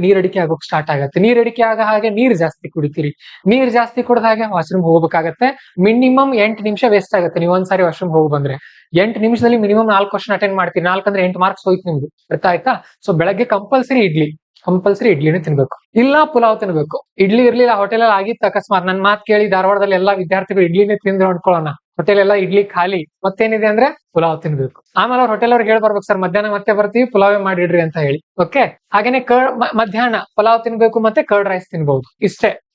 ನೀರಡಿಕೆ ಆಗೋಕ್ ಸ್ಟಾರ್ಟ್ ಆಗತ್ತೆ. ನೀರಡಿಕೆ ಆಗ ಹಾಗೆ ನೀರ್ ಜಾಸ್ತಿ ಕುಡಿತೀರಿ, ನೀರ್ ಜಾಸ್ತಿ ಕುಡ್ದ ಹಾಗೆ ವಾಶ್ರೂಮ್ ಹೋಗ್ಬೇಕಾಗತ್ತೆ. ಮಿನಿಮಮ್ 8 ನಿಮಿಷ ವೇಸ್ಟ್ ಆಗುತ್ತೆ. ನೀವು ಒಂದ್ಸಾರಿ ವಾಶ್ರೂಮ್ ಹೋಗಿ ಬಂದ್ರೆ 8 ನಿಮಿಷದಲ್ಲಿ ಮಿನಿಮಮ್ 4 ಕ್ವಶನ್ ಅಟೆಂಡ್ ಮಾಡ್ತೀರಿ. 4 ಅಂದ್ರೆ 8 ಮಾರ್ಕ್ಸ್ ಹೋಯ್ತು ನಿಮ್ದು. ಅರ್ಥ ಆಯ್ತಾ? ಸೊ ಬೆಳಗ್ಗೆ ಕಂಪಲ್ಸರಿ ಇಡ್ಲಿನೇ ತಿನ್ಬೇಕು, ಇಲ್ಲ ಪುಲಾವ್ ತಿನ್ಬೇಕು. ಇಡ್ಲಿ ಇರ್ಲಿಲ್ಲ ಹೋಟೆಲ್ ಅಲ್ಲಿ ಆಗಿತ್ತು ಅಕಸ್ಮಾತ್, ನನ್ ಮಾತ್ ಕೇಳಿ ಧಾರವಾಡದಲ್ಲಿ ಎಲ್ಲಾ ವಿದ್ಯಾರ್ಥಿಗಳು ಇಡ್ಲಿನೇ ತಿಂದ್ರು ಅನ್ಕೊಳ್ಳೋಣ, ಹೋಟೆಲ್ ಎಲ್ಲ ಇಡ್ಲಿ ಖಾಲಿ, ಮತ್ತೇನಿದೆ ಅಂದ್ರೆ ಪುಲಾವ್ ತಿನ್ಬೇಕು. ಆಮೇಲೆ ಅವ್ರ ಹೋಟೆಲ್ ಅವ್ರಿಗೆ ಹೇಳ್ಬರ್ಬೇಕು, ಸರ್ ಮಧ್ಯಾಹ್ನ ಮತ್ತೆ ಬರ್ತೀವಿ, ಪುಲಾವೇ ಮಾಡಿಡ್ರಿ ಅಂತ ಹೇಳಿ. ಓಕೆ. ಹಾಗೇನೆ ಮಧ್ಯಾಹ್ನ ಪಲಾವ್ ತಿನ್ಬೇಕು, ಮತ್ತೆ ಕರ್ಡ್ ರೈಸ್ ತಿನ್ಬಹುದು.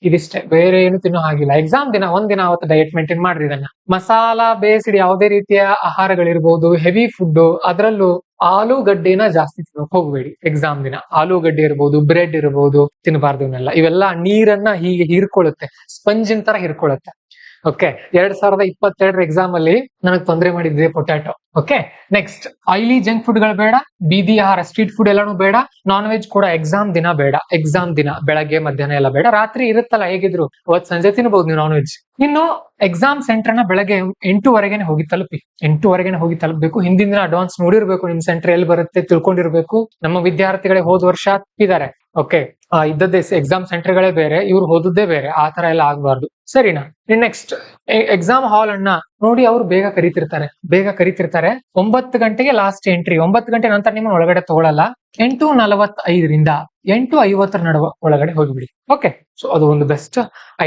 ಇದಿಷ್ಟೇ, ಬೇರೆ ಏನು ತಿನ್ನೋ ಹಾಗಿಲ್ಲ. ಎಕ್ಸಾಮ್ ದಿನ ಒಂದಿನ ಅವತ್ತು ಡಯಟ್ ಮೇಂಟೈನ್ ಮಾಡ್ರಿ. ಇದನ್ನ ಮಸಾಲಾ ಬೇಸ್ಡ್ ಯಾವುದೇ ರೀತಿಯ ಆಹಾರಗಳಿರ್ಬೋದು, ಹೆವಿ ಫುಡ್, ಅದರಲ್ಲೂ ಆಲೂಗಡ್ಡೆನ ಜಾಸ್ತಿ ತಿನ್ನೋಕ್ ಹೋಗ್ಬೇಡಿ. ಎಕ್ಸಾಮ್ ದಿನ ಆಲೂಗಡ್ಡೆ ಇರ್ಬೋದು, ಬ್ರೆಡ್ ಇರ್ಬೋದು, ತಿನ್ನಬಾರ್ದು ಇವನ್ನೆಲ್ಲ. ಇವೆಲ್ಲ ನೀರನ್ನ ಹೀಗೆ ಹೀರ್ಕೊಳ್ಳುತ್ತೆ, ಸ್ಪಂಜಿನ ತರ ಹೀರ್ಕೊಳ್ಳುತ್ತೆ. ಓಕೆ. 2022 ಎಕ್ಸಾಮ್ ಅಲ್ಲಿ ನನಗೆ ತೊಂದರೆ ಮಾಡಿದ್ದೆ potato. Okay. Next, oily junk food ಗಳು ಬೇಡ, ಬೀದಿ ಆಹಾರ ಸ್ಟ್ರೀಟ್ ಫುಡ್ ಎಲ್ಲಾನು ಬೇಡ, ನಾನ್ ವೆಜ್ ಕೂಡ ಎಕ್ಸಾಮ್ ದಿನ ಬೇಡ. ಎಕ್ಸಾಮ್ ದಿನ ಬೆಳಗ್ಗೆ ಮಧ್ಯಾಹ್ನ ಎಲ್ಲ ಬೇಡ, ರಾತ್ರಿ ಇರುತ್ತಲ್ಲ ಹೇಗಿದ್ರು ಅವತ್ ಸಂಜೆ ತಿನ್ಬಹುದು ನೀವು ನಾನ್ ವೆಜ್. ಇನ್ನು ಎಕ್ಸಾಮ್ ಸೆಂಟರ್ ನ ಬೆಳಗ್ಗೆ 8 ಹೋಗಿ ತಲುಪಿ. 8 ಹೋಗಿ ತಲುಪಬೇಕು. ಹಿಂದಿನ ದಿನ ಅಡ್ವಾನ್ಸ್ ನೋಡಿರ್ಬೇಕು, ನಿಮ್ ಸೆಂಟರ್ ಎಲ್ಲಿ ಬರುತ್ತೆ ತಿಳ್ಕೊಂಡಿರ್ಬೇಕು. ನಮ್ಮ ವಿದ್ಯಾರ್ಥಿಗಳೇ ಹೋದ ವರ್ಷ ಇದ್ದಾರೆ. ಓಕೆ. ಇದ್ದದ್ದೇ ಎಕ್ಸಾಮ್ ಸೆಂಟರ್ ಗಳೇ ಬೇರೆ, ಇವ್ರು ಓದದ್ದೇ ಬೇರೆ. ಆ ತರ ಎಲ್ಲ ಆಗ್ಬಾರ್ದು, ಸರಿನಾ? ನೆಕ್ಸ್ಟ್, ಎಕ್ಸಾಮ್ ಹಾಲ್ ಅನ್ನ ನೋಡಿ, ಅವ್ರು ಬೇಗ ಕರೀತಿರ್ತಾರೆ. 9 ಗಂಟೆಗೆ ಲಾಸ್ಟ್ ಎಂಟ್ರಿ. 9 ಗಂಟೆ ನಂತರ ನಿಮ್ಮ ಒಳಗಡೆ ತಗೊಳಲ್ಲ. 8:45 8:50 ನಡುವ ಒಳಗಡೆ ಹೋಗಿಬಿಡಿ. ಓಕೆ. ಸೊ ಅದು ಒಂದು best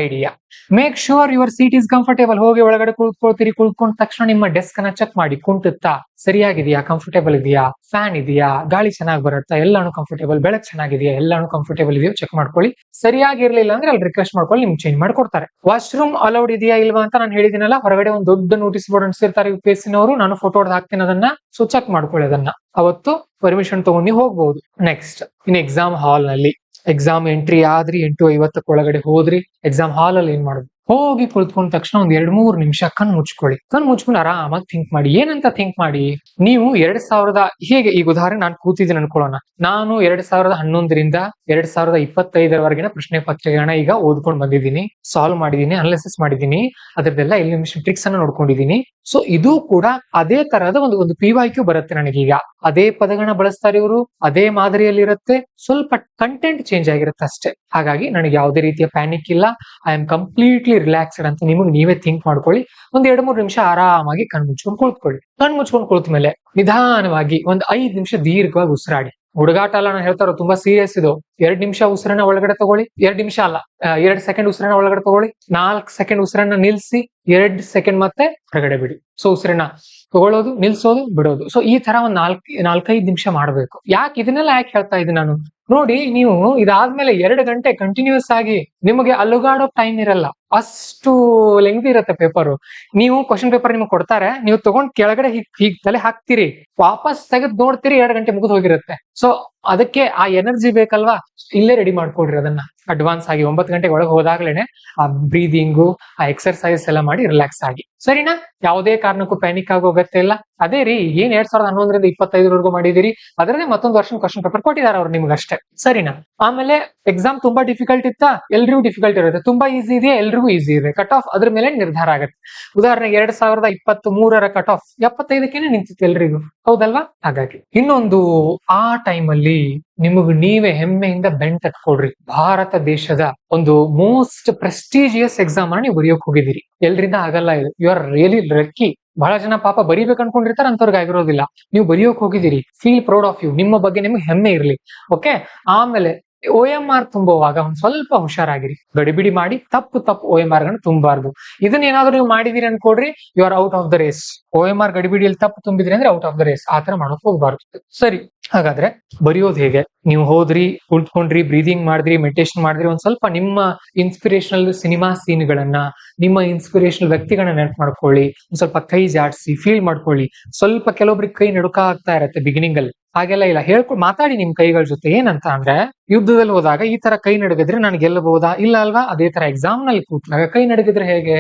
idea. Make sure your seat is comfortable. ಹೋಗಿ ಒಳಗಡೆ ಕುಳಿತ್ಕೊಂಡ ತಕ್ಷಣ ನಿಮ್ಮ ಡೆಸ್ಕ್ ಅನ್ನ ಚೆಕ್ ಮಾಡಿ, ಕುಂಟುತ್ತಾ ಸರಿಯಾಗಿದೆಯಾ, ಕಂಫರ್ಟೇಬಲ್ ಇದೆಯಾ, ಫ್ಯಾನ್ ಇದೆಯಾ, ಗಾಳಿ ಚೆನ್ನಾಗಿ ಬರುತ್ತಾ, ಎಲ್ಲಾನು ಕಂಫರ್ಟೇಬಲ್, ಬೆಳಕು ಚೆನ್ನಾಗಿದೆಯಾ, ಎಲ್ಲಾನು ಕಂಫರ್ಟೇಬಲ್ ಇದೆಯೋ ಚೆಕ್ ಮಾಡ್ಕೊಳ್ಳಿ. ಸರಿಯಾಗಿರ್ಲಿಲ್ಲ ಅಂದ್ರೆ ಅಲ್ಲಿ ರಿಕ್ವೆಸ್ಟ್ ಮಾಡ್ಕೊಳ್ಳಿ, ನಿಮ್ಗೆ ಚೇಂಜ್ ಮಾಡ್ಕೊಡ್ತಾರೆ. ವಾಶ್ರೂಮ್ ಅಲೌಡ್ ಇದೆಯಾ ಇಲ್ವಾ ಅಂತ ನಾನು ಹೇಳಿದಿನಲ್ಲ, ಹೊರಗಡೆ ಒಂದು ದೊಡ್ಡ ನೋಟಿಸ್ ಬೋರ್ಡ್ ಅಂಟಿಸಿರ್ತಾರೆ UPSC-ನವರು. ನಾನು ಫೋಟೋ ಹೊಡೆದು ಹಾಕ್ತೀನಿ ಅದನ್ನ, ಸೊ ಚೆಕ್ ಮಾಡ್ಕೊಳ್ಳಿ ಅದನ್ನ. ಅವತ್ತು ಪರ್ಮಿಷನ್ ತಗೊಂಡು ಹೋಗ್ಬಹುದು. ನೆಕ್ಸ್ಟ್, ಇನ್ ಎಕ್ಸಾಮ್ ಹಾಲ್ ನಲ್ಲಿ ಎಕ್ಸಾಮ್ ಎಂಟ್ರಿ ಆದ್ರಿ, 8:50 ಒಳಗಡೆ ಹೋದ್ರಿ. ಎಕ್ಸಾಮ್ ಹಾಲ್ ಅಲ್ಲಿ ಏನ್ ಮಾಡುದು, ಹೋಗಿ ಕುಳಿತ್ಕೊಂಡ ತಕ್ಷಣ ಒಂದ್ 2-3 ನಿಮಿಷ ಕಣ್ ಮುಚ್ಕೊಂಡು ಆರಾಮಾಗಿ ಥಿಂಕ್ ಮಾಡಿ. ಏನಂತ ಥಿಂಕ್ ಮಾಡಿ, ನೀವು 2000 ಹೇಗೆ, ಈಗ ಉದಾಹರಣೆ ನಾನು ಕೂತಿದ್ದೀನಿ ಅನ್ಕೊಳ್ಳೋಣ, ನಾನು 2011ರಿಂದ 2025 ಪ್ರಶ್ನೆ ಪತ್ರಿಕೆಗಳನ್ನ ಈಗ ಓದ್ಕೊಂಡು ಬಂದಿದ್ದೀನಿ, ಸಾಲ್ವ್ ಮಾಡಿದೀನಿ, ಅನಾಲಿಸಿಸ್ ಮಾಡಿದೀನಿ, ಅದ್ರದ್ದೆಲ್ಲ ಎಲಿಮಿನೇಷನ್ ಟ್ರಿಕ್ಸ್ ಅನ್ನ ನೋಡ್ಕೊಂಡಿದೀನಿ. ಸೊ ಇದು ಕೂಡ ಅದೇ ತರಹದ ಒಂದು PYQ ಬರುತ್ತೆ ನನಗೀಗ. ಅದೇ ಪದಗಳನ್ನ ಬಳಸ್ತಾರೆ ಇವರು, ಅದೇ ಮಾದರಿಯಲ್ಲಿ ಇರುತ್ತೆ, ಸ್ವಲ್ಪ ಕಂಟೆಂಟ್ ಚೇಂಜ್ ಆಗಿರುತ್ತೆ ಅಷ್ಟೇ. ಹಾಗಾಗಿ ನನಗೆ ಯಾವುದೇ ರೀತಿಯ ಪ್ಯಾನಿಕ್ ಇಲ್ಲ, ಐ ಆಮ್ ಕಂಪ್ಲೀಟ್ಲಿ ರಿಲ್ಯಾಕ್ಸ್ಡ್ ಅಂತ ನಿಮಗೆ ನೀವೇ ಥಿಂಕ್ ಮಾಡ್ಕೊಳ್ಳಿ. ಒಂದ್ 2-3 ನಿಮಿಷ ಆರಾಮಾಗಿ ಕಣ್ಮುಚ್ಕೊಂಡು ಕುಳಿತ ಮೇಲೆ ನಿಧಾನವಾಗಿ ಒಂದ್ 5 ನಿಮಿಷ ದೀರ್ಘವಾಗಿ ಉಸಿರಾಡಿ. ಹುಡುಗಾಟ ಅಲ್ಲ, ನಾನು ಹೇಳ್ತಾರೋ, ತುಂಬಾ ಸೀರಿಯಸ್ ಇದು. 2 ನಿಮಿಷ ಉಸಿರನ್ನ ಒಳಗಡೆ ತಗೊಳ್ಳಿ, 2 ನಿಮಿಷ ಅಲ್ಲ, 2 ಸೆಕೆಂಡ್ ಉಸಿರನ್ನ ಒಳಗಡೆ ತಗೊಳ್ಳಿ, 4 ಸೆಕೆಂಡ್ ಉಸಿರನ್ನ ನಿಲ್ಸಿ, 2 ಸೆಕೆಂಡ್ ಮತ್ತೆ ಹೊರಗಡೆ ಬಿಡಿ. ಸೊ ಉಸಿರನ್ನ ತಗೊಳ್ಳೋದು, ನಿಲ್ಸೋದು, ಬಿಡೋದು. ಸೊ ಈ ತರ ಒಂದ್ 4-5 ನಿಮಿಷ ಮಾಡ್ಬೇಕು. ಇದನ್ನೆಲ್ಲ ಯಾಕೆ ಹೇಳ್ತಾ ಇದ್ದೀನಿ ನಾನು, ನೋಡಿ, ನೀವು ಇದಾದ್ಮೇಲೆ 2 ಗಂಟೆ ಕಂಟಿನ್ಯೂಸ್ ಆಗಿ ನಿಮಗೆ ಅಲುಗಾಡೋ ಟೈಮ್ ಇರಲ್ಲ, ಅಷ್ಟು ಲೆಂಗ್ದಿ ಇರುತ್ತೆ ಪೇಪರ್. ನೀವು ಕ್ವಶನ್ ಪೇಪರ್ ನಿಮ್ಗೆ ಕೊಡ್ತಾರೆ, ನೀವು ತಗೊಂಡ್ ಕೆಳಗಡೆ ಹೀಗ್ ತಲೆ ಹಾಕ್ತಿರಿ, ವಾಪಸ್ ತೆಗೆದು ನೋಡ್ತೀರಿ, 2 ಗಂಟೆ ಮುಗಿದು ಹೋಗಿರುತ್ತೆ. ಸೊ ಅದಕ್ಕೆ ಆ ಎನರ್ಜಿ ಬೇಕಲ್ವಾ, ಇಲ್ಲೇ ರೆಡಿ ಮಾಡ್ಕೊಡ್ರಿ ಅದನ್ನ ಅಡ್ವಾನ್ಸ್ ಆಗಿ. 9 ಗಂಟೆಗೆ ಒಳಗೆ ಹೋದಾಗ್ಲೇನೆ ಆ ಬ್ರೀದಿಂಗು, ಆ ಎಕ್ಸರ್ಸೈಸ್ ಎಲ್ಲ ಮಾಡಿ ರಿಲ್ಯಾಕ್ಸ್ ಆಗಿ, ಸರಿನಾ? ಯಾವುದೇ ಕಾರಣಕ್ಕೂ ಪ್ಯಾನಿಕ್ ಆಗೋ ಅಗತ್ಯ ಇಲ್ಲ. ಅದೇ ರೀ, ಏನ್ 2011ರಿಂದ 2025 ಮಾಡಿದಿರಿ, ಅದರದೇ ಮತ್ತೊಂದು ವರ್ಷ ಕ್ವಶನ್ ಪೇಪರ್ ಕೊಟ್ಟಿದ್ದಾರೆ ಅವ್ರು ನಿಮ್ಗೆ ಅಷ್ಟೇ, ಸರಿನಾ? ಆಮೇಲೆ ಎಕ್ಸಾಮ್ ತುಂಬಾ ಡಿಫಿಕಲ್ಟ್ ಇತ್ತಾ, ಎಲ್ರಿಗೂ ಡಿಫಿಕಲ್ಟ್ ಇರುತ್ತೆ. ತುಂಬಾ ಈಸಿ ಇದೆಯಾ, ಎಲ್ರಿಗೂ ಈಸಿ ಇದೆ. ಕಟ್ ಆಫ್ ಅದ್ರ ಮೇಲೆ ನಿರ್ಧಾರ ಆಗುತ್ತೆ. ಉದಾಹರಣೆಗೆ 2023 ಕಟ್ ಆಫ್ 75ಕ್ಕೆ ನಿಂತಿತ್ತು ಎಲ್ರಿಗೂ, ಹೌದಲ್ವಾ? ಹಾಗಾಗಿ ಇನ್ನೊಂದು, ಆ ಟೈಮ್ ಅಲ್ಲಿ ನಿಮಗ್ ನೀವೇ ಹೆಮ್ಮೆಯಿಂದ ಬೆನ್ ತಟ್ಕೊಡ್ರಿ. ಭಾರತ ದೇಶದ ಒಂದು ಮೋಸ್ಟ್ ಪ್ರೆಸ್ಟೀಜಿಯಸ್ ಎಕ್ಸಾಮ್ ಅನ್ನ ನೀವು ಬರೆಯೋಕ್ ಹೋಗಿದ್ದೀರಿ. ಎಲ್ರಿಂದ ಆಗಲ್ಲ ಇದು, ಯು ಆರ್ ರಿಯಲಿ ಲಕ್ಕಿ. ಬಹಳ ಜನ ಪಾಪ ಬರೀಬೇಕು ಅನ್ಕೊಂಡಿರ್ತಾರೆ, ಅಂತವ್ರಿಗೆ ಆಗಿರೋದಿಲ್ಲ. ನೀವು ಬರೆಯೋಕ್ ಹೋಗಿದ್ದೀರಿ, ಫೀಲ್ ಪ್ರೌಡ್ ಆಫ್ ಯು. ನಿಮ್ಮ ಬಗ್ಗೆ ನಿಮ್ಗೆ ಹೆಮ್ಮೆ ಇರ್ಲಿ. ಓಕೆ. ಆಮೇಲೆ OMR ತುಂಬುವಾಗ ಒಂದ್ ಸ್ವಲ್ಪ ಹುಷಾರಾಗಿರಿ, ಗಡಿಬಿಡಿ ಮಾಡಿ ತಪ್ಪು OMR ಗಳನ್ನ ತುಂಬಾರ್ದು. ಇದನ್ನ ಏನಾದ್ರು ನೀವು ಮಾಡಿದೀರಿ ಅನ್ಕೊಡ್ರಿ, you are out of the race. OMR ಗಡಿಬಿಡಿಯಲ್ಲಿ ತಪ್ಪು ತುಂಬಿದ್ರಿ ಅಂದ್ರೆ ಔಟ್ ಆಫ್ ದ ರೇಸ್. ಆತರ ಮಾಡೋಕ್ ಹೋಗ್ಬಾರ್ದು. ಸರಿ, ಹಾಗಾದ್ರೆ ಬರೆಯೋದು ಹೇಗೆ? ನೀವು ಹೋದ್ರಿ, ಕುಳಿತ್ಕೊಂಡ್ರಿ, ಬ್ರೀದಿಂಗ್ ಮಾಡಿದ್ರಿ, ಮೆಡಿಟೇಷನ್ ಮಾಡಿದ್ರಿ, ಒಂದ್ ಸ್ವಲ್ಪ ನಿಮ್ಮ ಇನ್ಸ್ಪಿರೇಷನಲ್ ಸಿನಿಮಾ ಸೀನ್ ಗಳನ್ನ, ನಿಮ್ಮ ಇನ್ಸ್ಪಿರೇಷನಲ್ ವ್ಯಕ್ತಿಗಳನ್ನ ನೆನಪು ಮಾಡ್ಕೊಳ್ಳಿ. ಒಂದ್ ಸ್ವಲ್ಪ ಕೈ ಜಾಡಿಸಿ ಫೀಲ್ ಮಾಡ್ಕೊಳ್ಳಿ. ಸ್ವಲ್ಪ ಕೆಲವೊಬ್ರಿಗೆ ಕೈ ನಡುಕ ಆಗ್ತಾ ಇರತ್ತೆ ಬಿಗಿನಿಂಗ್ ಅಲ್ಲಿ, ಹಾಗೆಲ್ಲ ಇಲ್ಲ. ಮಾತಾಡಿ ನಿಮ್ ಕೈಗಳ ಜೊತೆ. ಏನಂತ ಅಂದ್ರೆ, ಯುದ್ಧದಲ್ಲಿ ಹೋದಾಗ ಈ ತರ ಕೈ ನಡಗಿದ್ರೆ ನಾನು ಗೆಲ್ಲಬಹುದಾ? ಇಲ್ಲ ಅಲ್ವಾ? ಅದೇ ತರ ಎಕ್ಸಾಮ್ ನಲ್ಲಿ ಕೂತಾಗ ಕೈ ನಡಗಿದ್ರೆ ಹೇಗೆ?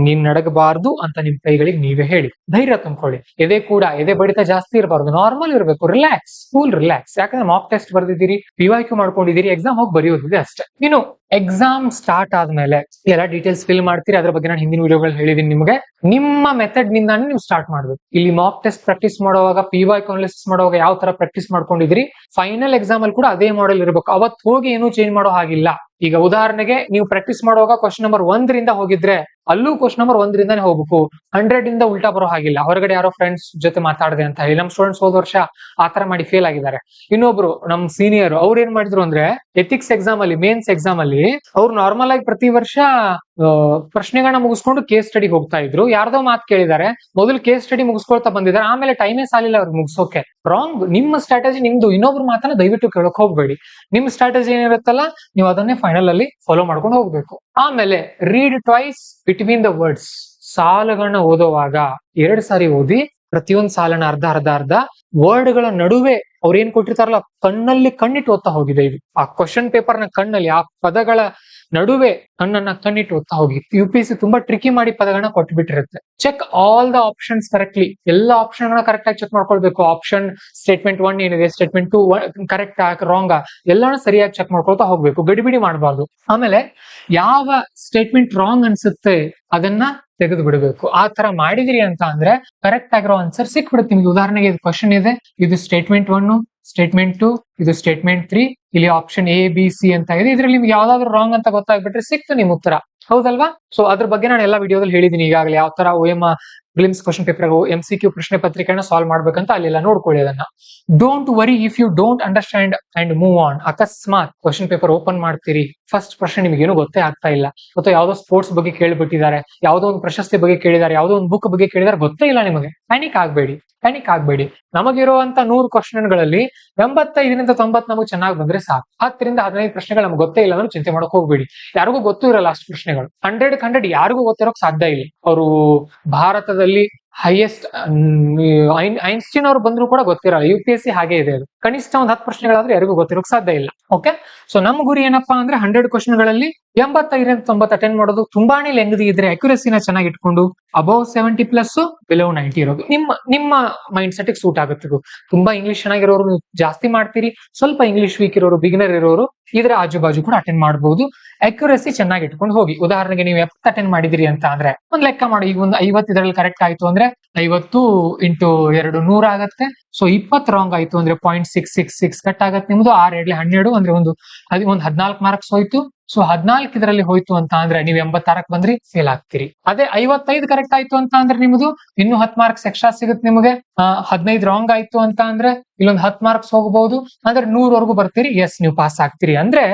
ನೀನ್ ನಡಗಬಾರ್ದು ಅಂತ ನಿಮ್ ಕೈಗಳಿಗೆ ನೀವೇ ಹೇಳಿ. ಧೈರ್ಯ ತುಂಬ್ಕೊಳ್ಳಿ. ಎದೆ ಬಡಿತ ಜಾಸ್ತಿ ಇರಬಾರ್ದು, ನಾರ್ಮಲ್ ಇರಬೇಕು. Relax, full relax. ಯಾಕಂದ್ರೆ ಮಾಕ್ ಟೆಸ್ಟ್ ಬರ್ದಿದ್ದೀರಿ, PYQ ಮಾಡ್ಕೊಂಡಿದ್ದೀರಿ, ಎಕ್ಸಾಮ್ ಹೋಗಿ ಬರೆಯೋದಿದೆ ಅಷ್ಟೇ. ಇನ್ನು ಎಕ್ಸಾಮ್ ಸ್ಟಾರ್ಟ್ ಆದ್ಮೇಲೆ ಎಲ್ಲ ಡೀಟೇಲ್ಸ್ ಫಿಲ್ ಮಾಡ್ತೀರಿ. ಅದ್ರ ಬಗ್ಗೆ ನಾನು ಹಿಂದಿನ ವಿಡಿಯೋಗಳು ಹೇಳಿದೀನಿ ನಿಮ್ಗೆ. ನಿಮ್ಮ ಮೆಥಡ್ ನಿಂದಾನೇ ನೀವು ಸ್ಟಾರ್ಟ್ ಮಾಡ್ಬೇಕು. ಇಲ್ಲಿ ಮಾಕ್ ಟೆಸ್ಟ್ ಪ್ರಾಕ್ಟೀಸ್ ಮಾಡುವಾಗ, PYQ ಅನಾಲಿಸಿಸ್ ಮಾಡುವಾಗ ಯಾವ ತರ ಪ್ರಾಕ್ಟೀಸ್ ಮಾಡ್ಕೊಂಡಿದ್ರಿ, ಫೈನಲ್ ಎಕ್ಸಾಮ್ ಅಲ್ಲಿ ಕೂಡ ಅದೇ ಮಾಡೆಲ್ ಇರಬೇಕು. ಅವತ್ತು ಹೋಗಿ ಏನು ಚೇಂಜ್ ಮಾಡೋ ಹಾಗಿಲ್ಲ. ಈಗ ಉದಾಹರಣೆಗೆ ನೀವು ಪ್ರಾಕ್ಟೀಸ್ ಮಾಡುವಾಗ ಕ್ವಶನ್ ನಂಬರ್ 1 ಹೋಗಿದ್ರೆ ಅಲ್ಲೂ ಕ್ವಶನ್ ನಂಬರ್ 1 ಹೋಗ್ಬೇಕು. 100 ಉಲ್ಟಾ ಬರೋ ಹಾಗಿಲ್ಲ. ಹೊರಗಡೆ ಯಾರೋ ಫ್ರೆಂಡ್ಸ್ ಜೊತೆ ಮಾತಾಡದೆ ಅಂತ ಹೇಳಿ. ನಮ್ ಸ್ಟೂಡೆಂಟ್ಸ್ ಹೋದ ವರ್ಷ ಆತರ ಮಾಡಿ ಫೇಲ್ ಆಗಿದ್ದಾರೆ. ಇನ್ನೊಬ್ರು ನಮ್ ಸೀನಿಯರ್ ಅವ್ರು ಏನ್ ಮಾಡಿದ್ರು ಅಂದ್ರೆ, ಎಥಿಕ್ಸ್ ಎಕ್ಸಾಮ್ ಅಲ್ಲಿ, ಮೇನ್ಸ್ ಎಕ್ಸಾಮ್ ಅಲ್ಲಿ ಅವ್ರು ನಾರ್ಮಲ್ ಆಗಿ ಪ್ರತಿ ವರ್ಷ ಪ್ರಶ್ನೆಗಳನ್ನ ಮುಗಿಸ್ಕೊಂಡು ಕೇಸ್ ಸ್ಟಡಿ ಹೋಗ್ತಾ ಇದ್ರು. ಯಾರ್ದೋ ಮಾತು ಕೇಳಿದ್ದಾರೆ, ಮೊದಲು ಕೇಸ್ ಸ್ಟಡಿ ಮುಗಿಸ್ಕೊಳ್ತಾ ಬಂದಿದ್ದಾರೆ, ಆಮೇಲೆ ಟೈಮೇ ಸಾಲಿಲ್ಲ ಅವ್ರಿಗೆ ಮುಗಿಸೋಕೆ. ರಾಂಗ್. ನಿಮ್ಮ ಸ್ಟ್ರಾಟಜಿ ನಿಮ್ದು. ಇನ್ನೊಬ್ರು ಮಾತನ್ನ ದಯವಿಟ್ಟು ಕೇಳಕ್ ಹೋಗ್ಬೇಡಿ. ನಿಮ್ ಸ್ಟ್ರಾಟಜಿ ಏನಿರುತ್ತಲ್ಲ, ನೀವು ಅದನ್ನೇ ಫೈನಲ್ ಅಲ್ಲಿ ಫಾಲೋ ಮಾಡ್ಕೊಂಡು ಹೋಗ್ಬೇಕು. ಆಮೇಲೆ read twice between the words. ಸಾಲುಗಳನ್ನ ಓದುವಾಗ 2 ಸಾರಿ ಓದಿ. ಪ್ರತಿಯೊಂದು ಸಾಲನ್ನ ಅರ್ಧ ವರ್ಡ್ ಗಳ ನಡುವೆ ಅವ್ರು ಏನ್ ಕೊಟ್ಟಿರ್ತಾರಲ್ಲ, ಕಣ್ಣಲ್ಲಿ ಕಣ್ಣಿಟ್ಟು ಓದ್ತಾ ಹೋಗಿದೆ. ಇದು ಆ ಕ್ವಶನ್ ಪೇಪರ್ ನ ಕಣ್ಣಲ್ಲಿ, ಆ ಪದಗಳ ನಡುವೆ ಕಣ್ಣಿಟ್ಟು ಓದ್ತಾ ಹೋಗಿ. UPSC ತುಂಬಾ ಟ್ರಿಕಿ ಮಾಡಿ ಪದಗಳನ್ನ ಕೊಟ್ಬಿಟ್ಟಿರುತ್ತೆ. Check all the options correctly. ಎಲ್ಲ ಆಪ್ಷನ್ ಕರೆಕ್ಟ್ ಆಗಿ ಚೆಕ್ ಮಾಡ್ಕೊಳ್ಬೇಕು. ಆಪ್ಷನ್ ಸ್ಟೇಟ್ಮೆಂಟ್ 1 ಏನಿದೆ, ಸ್ಟೇಟ್ಮೆಂಟ್ 2 ಕರೆಕ್ಟ್ ರಾಂಗ್, ಎಲ್ಲಾನು ಸರಿಯಾಗಿ ಚೆಕ್ ಮಾಡ್ಕೊಳ್ತಾ ಹೋಗ್ಬೇಕು. ಗಡಿಬಿಡಿ ಮಾಡಬಾರ್ದು. ಆಮೇಲೆ ಯಾವ ಸ್ಟೇಟ್ಮೆಂಟ್ ರಾಂಗ್ ಅನ್ಸುತ್ತೆ ಅದನ್ನ ತೆಗೆದು ಬಿಡಬೇಕು. ಆ ತರ ಮಾಡಿದಿರಿ ಅಂತ ಅಂದ್ರೆ ಕರೆಕ್ಟ್ ಆಗಿರೋ ಆನ್ಸರ್ ಸಿಕ್ಬಿಡುತ್ತೆ ನಿಮ್ಗೆ. ಉದಾಹರಣೆಗೆ ಇದು ಕ್ವಶನ್ ಇದೆ, ಇದು ಸ್ಟೇಟ್ಮೆಂಟ್ 1, ಸ್ಟೇಟ್ಮೆಂಟ್ 2, ಇದು ಸ್ಟೇಟ್ಮೆಂಟ್ 3, ಇಲ್ಲಿ ಆಪ್ಷನ್ A, B, C ಅಂತ ಇದೆ. ಇದ್ರಲ್ಲಿ ನಿಮ್ಗೆ ಯಾವ್ದಾದ್ರು ರಾಂಗ್ ಅಂತ ಗೊತ್ತಾಗ್ಬಿಟ್ರೆ ಸಿಕ್ತು ನಿಮ್ ಉತ್ತರ. ಹೌದಲ್ವಾ? ಸೊ ಅದ್ರ ಬಗ್ಗೆ ನಾನು ಎಲ್ಲಾ ವಿಡಿಯೋದಲ್ಲಿ ಹೇಳಿದೀನಿ ಈಗಾಗಲೇ. ಯಾವ ತರ OM prelims question paper MCQ ಪ್ರಶ್ನೆ ಪತ್ರಿಕೆನ ಸಾಲ್ವ್ ಮಾಡ್ಬೇಕಂತ ಅಲ್ಲೆಲ್ಲ ನೋಡ್ಕೊಳ್ಳಿ ಅದನ್ನ. Don't worry if you don't understand and move on. ಅಕಸ್ಮಾತ್ ಕ್ವಶನ್ ಪೇಪರ್ ಓಪನ್ ಮಾಡ್ತೀರಿ, ಫಸ್ಟ್ ಪ್ರಶ್ನೆ ನಿಮ್ಗೆ ಏನು ಗೊತ್ತೇ ಆಗ್ತಾ ಇಲ್ಲ, ಅಥವಾ ಯಾವ್ದೋ ಸ್ಪೋರ್ಟ್ಸ್ ಬಗ್ಗೆ ಕೇಳ್ಬಿಟ್ಟಿದ್ದಾರೆ, ಯಾವ್ದೋ ಒಂದು ಪ್ರಶಸ್ತಿ ಬಗ್ಗೆ ಕೇಳಿದ್ದಾರೆ, ಯಾವ್ದೋ ಒಂದು ಬುಕ್ ಬಗ್ಗೆ ಕೇಳಿದಾರೆ, ಗೊತ್ತೇ ಇಲ್ಲ ನಿಮಗೆ, ಪ್ಯಾನಿಕ್ ಆಗ್ಬೇಡಿ. ನಮಗಿರುವಂತ 100 ಕ್ವಶನ್ಗಳಲ್ಲಿ 85ರಿಂದ 90 ನಮಗೆ ಚೆನ್ನಾಗಿ ಬಂದ್ರೆ ಸಾಕು. 10ರಿಂದ 15 ಪ್ರಶ್ನೆಗಳು ನಮ್ಗೆ ಗೊತ್ತೇ ಇಲ್ಲ ಅಂದ್ರೆ ಚಿಂತೆ ಮಾಡಕ್ ಹೋಗ್ಬೇಡಿ. ಯಾರಿಗೂ ಗೊತ್ತೂ ಇರಲ್ಲ ಅಷ್ಟು ಪ್ರಶ್ನೆಗಳು. 100 ಯಾರಿಗೂ ಗೊತ್ತಿರೋಕ್ ಸಾಧ್ಯ ಇಲ್ಲ. ಅವರು ಭಾರತದಲ್ಲಿ ಹೈಯೆಸ್ಟ್ ಐನ್ಸ್ಟೀನ್ ಅವ್ರು ಬಂದ್ರು ಕೂಡ ಗೊತ್ತಿರಲ್ಲ. UPSC ಹಾಗೆ ಇದೆ. ಅದು ಕನಿಷ್ಠ ಒಂದು 10 ಪ್ರಶ್ನೆಗಳಾದ್ರೆ ಯಾರಿಗೂ ಗೊತ್ತಿರೋಕ್ ಸಾಧ್ಯ ಇಲ್ಲ. ಓಕೆ, ಸೊ ನಮ್ಮ ಗುರಿ ಏನಪ್ಪಾ ಅಂದ್ರೆ 100 ಕ್ವಶನ್ಗಳಲ್ಲಿ 85ರಿಂದ 90 ಅಟೆಂಡ್ ಮಾಡೋದು. ತುಂಬಾನೇ ಲೆಂಗ್ದಿ ಇದ್ರೆ ಅಕ್ಯುರಸಿನ ಚೆನ್ನಾಗಿ ಇಟ್ಕೊಂಡು ಅಬೌವ್ 70+ ಬಿಲೋ 90 ಇರೋದು ನಿಮ್ಮ ಮೈಂಡ್ ಸೆಟ್ ಸೂಟ್ ಆಗುತ್ತೆ. ತುಂಬಾ ಇಂಗ್ಲಿಷ್ ಚೆನ್ನಾಗಿರೋರು ಜಾಸ್ತಿ ಮಾಡ್ತೀರಿ, ಸ್ವಲ್ಪ ಇಂಗ್ಲಿಷ್ ವೀಕ್ ಇರೋರು, ಬಿಗಿನರ್ ಇರೋರು ಇದ್ರ ಆಜು ಬಾಜು ಕೂಡ ಅಟೆಂಡ್ ಮಾಡಬಹುದು. ಅಕ್ಯುರಸಿ ಚೆನ್ನಾಗಿ ಇಟ್ಕೊಂಡು ಹೋಗಿ. ಉದಾಹರಣೆಗೆ ನೀವು 70 ಅಟೆಂಡ್ ಮಾಡಿದಿರಿ ಅಂತ ಅಂದ್ರೆ ಒಂದ್ ಲೆಕ್ಕ ಮಾಡಿ. ಈಗ ಒಂದು 50 ಇದರಲ್ಲಿ ಕರೆಕ್ಟ್ ಆಯ್ತು ಅಂದ್ರೆ 50 × 2 100 ಆಗತ್ತೆ. ಸೊ 20 ರಾಂಗ್ ಆಯ್ತು ಅಂದ್ರೆ 0.666 ಕಟ್ ಆಗತ್ತೆ ನಿಮ್ದು. 6 × 12 ಅಂದ್ರೆ ಒಂದು 14 ಮಾರ್ಕ್ಸ್ ಹೋಯ್ತು. ಸೊ 14 ಇದರಲ್ಲಿ ಹೋಯ್ತು ಅಂತ ಅಂದ್ರೆ ನೀವು 86ಕ್ಕೆ ಬಂದ್ರಿ, ಫೇಲ್ ಆಗ್ತೀರಿ. ಅದೇ 55 ಕರೆಕ್ಟ್ ಆಯ್ತು ಅಂತ ಅಂದ್ರೆ ನಿಮ್ದು ಇನ್ನು 10 ಮಾರ್ಕ್ಸ್ ಎಕ್ಸ್ಟ್ರಾ ಸಿಗುತ್ತೆ ನಿಮಗೆ. 15 ರಾಂಗ್ ಆಯ್ತು ಅಂತ ಅಂದ್ರೆ ಇಲ್ಲೊಂದು 10 ಮಾರ್ಕ್ಸ್ ಹೋಗಬಹುದು. ಅಂದ್ರೆ 100ವರೆಗೂ ಬರ್ತೀರಿ. ಎಸ್, ನೀವು ಪಾಸ್ ಆಗ್ತೀರಿ. ಅಂದ್ರೆ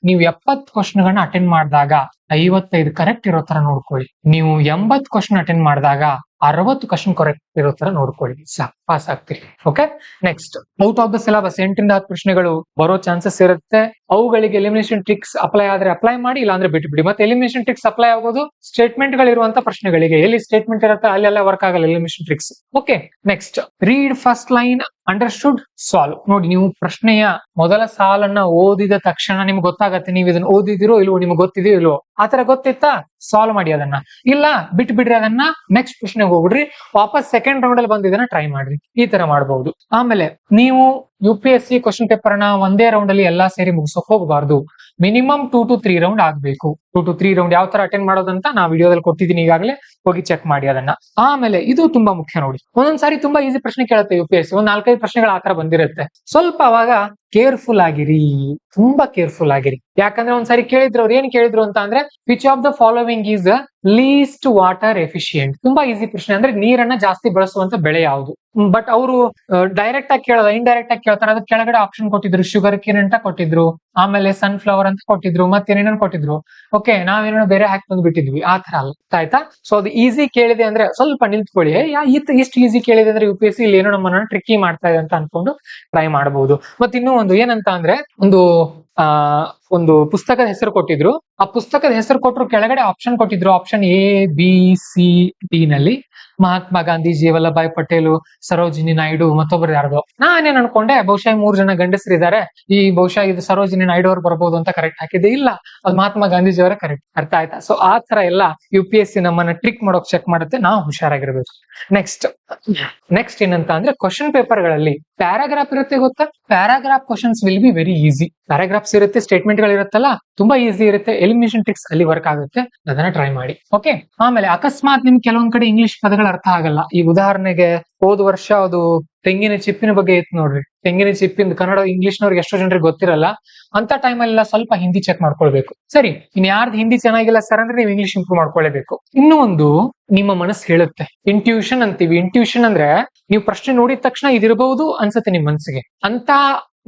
ನೀವು 70 ಕ್ವಶನ್ಗಳನ್ನ ಅಟೆಂಡ್ ಮಾಡಿದಾಗ 55 ಕರೆಕ್ಟ್ ಇರೋ ತರ ನೋಡ್ಕೊಳ್ಳಿ. ನೀವು 80 ಕ್ವಶನ್ ಅಟೆಂಡ್ ಮಾಡಿದಾಗ 60 ಕ್ವಶನ್ ಕರೆಕ್ಟ್ ಇರೋ ತರ ನೋಡ್ಕೊಳ್ಳಿ, ಸಾಕು, ಪಾಸ್ ಆಗ್ತೀರಿ. Okay, next, out of the syllabus 8ರಿಂದ 10 ಪ್ರಶ್ನೆಗಳು ಬರೋ ಚಾನ್ಸಸ್ ಇರುತ್ತೆ. ಅವುಗಳಿಗೆ ಎಲಿಮಿನೇಷನ್ ಟ್ರಿಕ್ಸ್ ಅಪ್ಲೈ ಆದ್ರೆ ಅಪ್ಲೈ ಮಾಡಿ, ಇಲ್ಲ ಅಂದ್ರೆ ಬಿಟ್ಬಿಡಿ. ಮತ್ತೆ ಎಲಿಮಿನೇಷನ್ ಟ್ರಿಕ್ಸ್ ಅಪ್ಲೈ ಆಗೋದು ಸ್ಟೇಟ್ಮೆಂಟ್ ಗಳಿರುವಂತ ಪ್ರಶ್ನೆಗಳಿಗೆ. ಎಲ್ಲಿ ಸ್ಟೇಟ್ಮೆಂಟ್ ಇರುತ್ತೆ ಅಲ್ಲೆಲ್ಲ ವರ್ಕ್ ಆಗಲ್ಲ elimination tricks. Okay, next, read first line, understood, solve. ನೋಡಿ, ನೀವು ಪ್ರಶ್ನೆಯ ಮೊದಲ ಸಾಲನ್ನ ಓದಿದ ತಕ್ಷಣ ನಿಮ್ಗೆ ಗೊತ್ತಾಗತ್ತೆ ನೀವು ಇದನ್ನ ಓದಿದಿರೋ ಇಲ್ವೋ, ನಿಮ್ಗೆ ಗೊತ್ತಿದೆಯೋ ಇಲ್ವೋ. ಆತರ ಗೊತ್ತಿತ್ತಾ, ಸಾಲ್ವ್ ಮಾಡಿ ಅದನ್ನ. ಇಲ್ಲ ಬಿಟ್ಬಿಡ್ರಿ ಅದನ್ನ, ನೆಕ್ಸ್ಟ್ ಪ್ರಶ್ನೆಗೆ ಹೋಗ್ಬಿಡ್ರಿ, ವಾಪಸ್ ಸೆಕೆಂಡ್ ರೌಂಡ್ ಅಲ್ಲಿ ಬಂದಿದ್ದನ್ನ ಟ್ರೈ ಮಾಡ್ರಿ. ಈ ತರ ಮಾಡಬಹುದು. ಆಮೇಲೆ ನೀವು UPSC ಕ್ವಶನ್ ಪೇಪರ್ ನ ಒಂದೇ ರೌಂಡ್ ಅಲ್ಲಿ ಎಲ್ಲಾ ಸೇರಿ ಮುಗಿಸೋಕ್ ಹೋಗಬಾರ್ದು. ಮಿನಿಮಮ್ 2 to 3 ರೌಂಡ್ ಆಗ್ಬೇಕು. 2 to 3 ರೌಂಡ್ ಯಾವ ತರ ಅಟೆಂಡ್ ಮಾಡೋದಂತ ನಾ ವಿಡಿಯೋದಲ್ಲಿ ಕೊಟ್ಟಿದ್ದೀನಿ ಈಗಾಗಲೇ, ಹೋಗಿ ಚೆಕ್ ಮಾಡಿ ಅದನ್ನ. ಆಮೇಲೆ ಇದು ತುಂಬಾ ಮುಖ್ಯ ನೋಡಿ, ಒಂದೊಂದ್ಸಾರಿ ತುಂಬಾ ಈಸಿ ಪ್ರಶ್ನೆ ಕೇಳುತ್ತೆ UPSC, ಒಂದ್ 4-5 ಪ್ರಶ್ನೆಗಳು ಆತರ ಬಂದಿರುತ್ತೆ. ಸ್ವಲ್ಪ ಅವಾಗ ಕೇರ್ಫುಲ್ ಆಗಿರಿ, ತುಂಬಾ ಕೇರ್ಫುಲ್ ಆಗಿರಿ. ಯಾಕಂದ್ರೆ ಒಂದ್ಸಾರಿ ಕೇಳಿದ್ರು, ಅವ್ರು ಏನ್ ಕೇಳಿದ್ರು ಅಂತ ಅಂದ್ರೆ, which of the following is least water efficient. ತುಂಬಾ ಈಸಿ ಪ್ರಶ್ನೆ. ಅಂದ್ರೆ ನೀರನ್ನ ಜಾಸ್ತಿ ಬಳಸುವಂತ ಬೆಳೆ ಯಾವುದು. ಬಟ್ ಅವರು ಡೈರೆಕ್ಟ್ ಆಗಿ ಕೇಳಲ್ಲ, ಇಂಡೈರೆಕ್ಟ್ ಆಗಿ ಕೇಳ್ತಾರೆ. ಅದಕ್ಕೆ ಕೆಳಗಡೆ ಆಪ್ಷನ್ ಕೊಟ್ಟಿದ್ರು, ಶುಗರ್ ಕೇನ್ ಅಂತ ಕೊಟ್ಟಿದ್ರು, ಆಮೇಲೆ ಸನ್ಫ್ಲವರ್ ಅಂತ ಕೊಟ್ಟಿದ್ರು, ಮತ್ತೇನೇನೋ ಕೊಟ್ಟಿದ್ರು. ಓಕೆ, ನಾವೇನೋ ಬೇರೆ ಹಾಕಿ ಬಂದು ಬಿಟ್ಟಿದ್ವಿ, ಆ ತರ ಅಲ್ಲ. ಆಯ್ತಾ? ಸೊ ಅದು ಈಸಿ ಕೇಳಿದೆ ಅಂದ್ರೆ ಸ್ವಲ್ಪ ನಿಂತ್ಕೊಳ್ಳಿ, ಇಷ್ಟು ಈಸಿ ಕೇಳಿದೆ ಅಂದ್ರೆ UPSC ಇಲ್ಲಿ ಏನೋ ನಮ್ಮನ್ನ ಟ್ರಿಕ್ಕಿ ಮಾಡ್ತಾ ಇದೆ ಅಂತ ಅನ್ಕೊಂಡು ಟ್ರೈ ಮಾಡಬಹುದು. ಮತ್ತೆ ಇನ್ನೂ ಒಂದು ಏನಂತ ಅಂದ್ರೆ, ಒಂದು ಪುಸ್ತಕದ ಹೆಸರು ಕೊಟ್ಟಿದ್ರು. ಆ ಪುಸ್ತಕದ ಹೆಸರು ಕೊಟ್ಟರು, ಕೆಳಗಡೆ ಆಪ್ಷನ್ ಕೊಟ್ಟಿದ್ರು. Option A, B, C, D ನಲ್ಲಿ ಮಹಾತ್ಮ ಗಾಂಧಿ, ವಲ್ಲಭಾಯ್ ಪಟೇಲ್, ಸರೋಜಿನಿ ನಾಯ್ಡು, ಮತ್ತೊಬ್ಬರು ಯಾರ್ದೋ. ನಾನೇನ್ ಅನ್ಕೊಂಡೆ, ಬಹುಶಃ 3 ಜನ ಗಂಡಸರಿದ್ದಾರೆ, ಬಹುಶಃ ಇದು ಸರೋಜಿನಿ ನಾಯ್ಡು ಅವ್ರು ಬರ್ಬೋದು ಅಂತ ಕರೆಕ್ಟ್ ಹಾಕಿದ್ದೆ. ಇಲ್ಲ, ಅದು ಮಹಾತ್ಮ ಗಾಂಧೀಜಿ ಅವರೇ ಕರೆಕ್ಟ್. ಅರ್ಥ ಆಯ್ತಾ? ಸೊ ಆ ತರ ಎಲ್ಲ UPSC ನಮ್ಮನ್ನ ಟ್ರಿಕ್ ಮಾಡೋಕ್ ಚೆಕ್ ಮಾಡುತ್ತೆ, ನಾವು ಹುಷಾರಾಗಿರ್ಬೇಕು. ನೆಕ್ಸ್ಟ್ ಏನಂತ ಅಂದ್ರೆ, ಕ್ವಶನ್ ಪೇಪರ್ ಗಳಲ್ಲಿ ಪ್ಯಾರಾಗ್ರಾಫ್ ಇರುತ್ತೆ, ಗೊತ್ತಾ? Paragraph questions will be very easy. Paragraphs ಇರುತ್ತೆ, ಸ್ಟೇಟ್ಮೆಂಟ್ ಗಳಿರುತ್ತಲ್ಲ, ತುಂಬಾ ಈಸಿ ಇರುತ್ತೆ. ಎಲಿಮಿನೇಷನ್ ಟ್ರಿಕ್ಸ್ ಅಲ್ಲಿ ವರ್ಕ್ ಆಗುತ್ತೆ, ಅದನ್ನ ಟ್ರೈ ಮಾಡಿ. ಓಕೆ, ಆಮೇಲೆ ಅಕಸ್ಮಾತ್ ನಿಮ್ಗೆ ಕೆಲವೊಂದ್ ಕಡೆ ಇಂಗ್ಲಿಷ್ ಪದಗಳು ಅರ್ಥ ಆಗಲ್ಲ. ಈಗ ಉದಾಹರಣೆಗೆ ಹೋದ ವರ್ಷ ಅದು ತೆಂಗಿನ ಚಿಪ್ಪಿನ ಬಗ್ಗೆ ಇತ್ತು ನೋಡ್ರಿ. ತೆಂಗಿನ ಚಿಪ್ಪಿನ ಕನ್ನಡ ಇಂಗ್ಲಿಷ್ನವ್ರಿಗೆ ಎಷ್ಟೋ ಜನರಿಗೆ ಗೊತ್ತಿರಲ್ಲ. ಅಂತ ಟೈಮಲ್ಲೆಲ್ಲ ಸ್ವಲ್ಪ ಹಿಂದಿ ಚೆಕ್ ಮಾಡ್ಕೊಳ್ಬೇಕು. ಸರಿ, ಇನ್ ಯಾರ್ದು ಹಿಂದಿ ಚೆನ್ನಾಗಿಲ್ಲ ಸರ್ ಅಂದ್ರೆ ನೀವು ಇಂಗ್ಲಿಷ್ ಇಂಪ್ರೂವ್ ಮಾಡ್ಕೊಳ್ಳೇಬೇಕು. ಇನ್ನೂ ಒಂದು, ನಿಮ್ಮ ಮನಸ್ಸು ಹೇಳುತ್ತೆ. ಇಂಟ್ಯೂಷನ್ ಅಂತೀವಿ. ಇಂಟ್ಯೂಷನ್ ಅಂದ್ರೆ ನೀವು ಪ್ರಶ್ನೆ ನೋಡಿದ ತಕ್ಷಣ ಇದಿರಬಹುದು ಅನ್ಸುತ್ತೆ ನಿಮ್ ಮನಸ್ಸಿಗೆ. ಅಂತ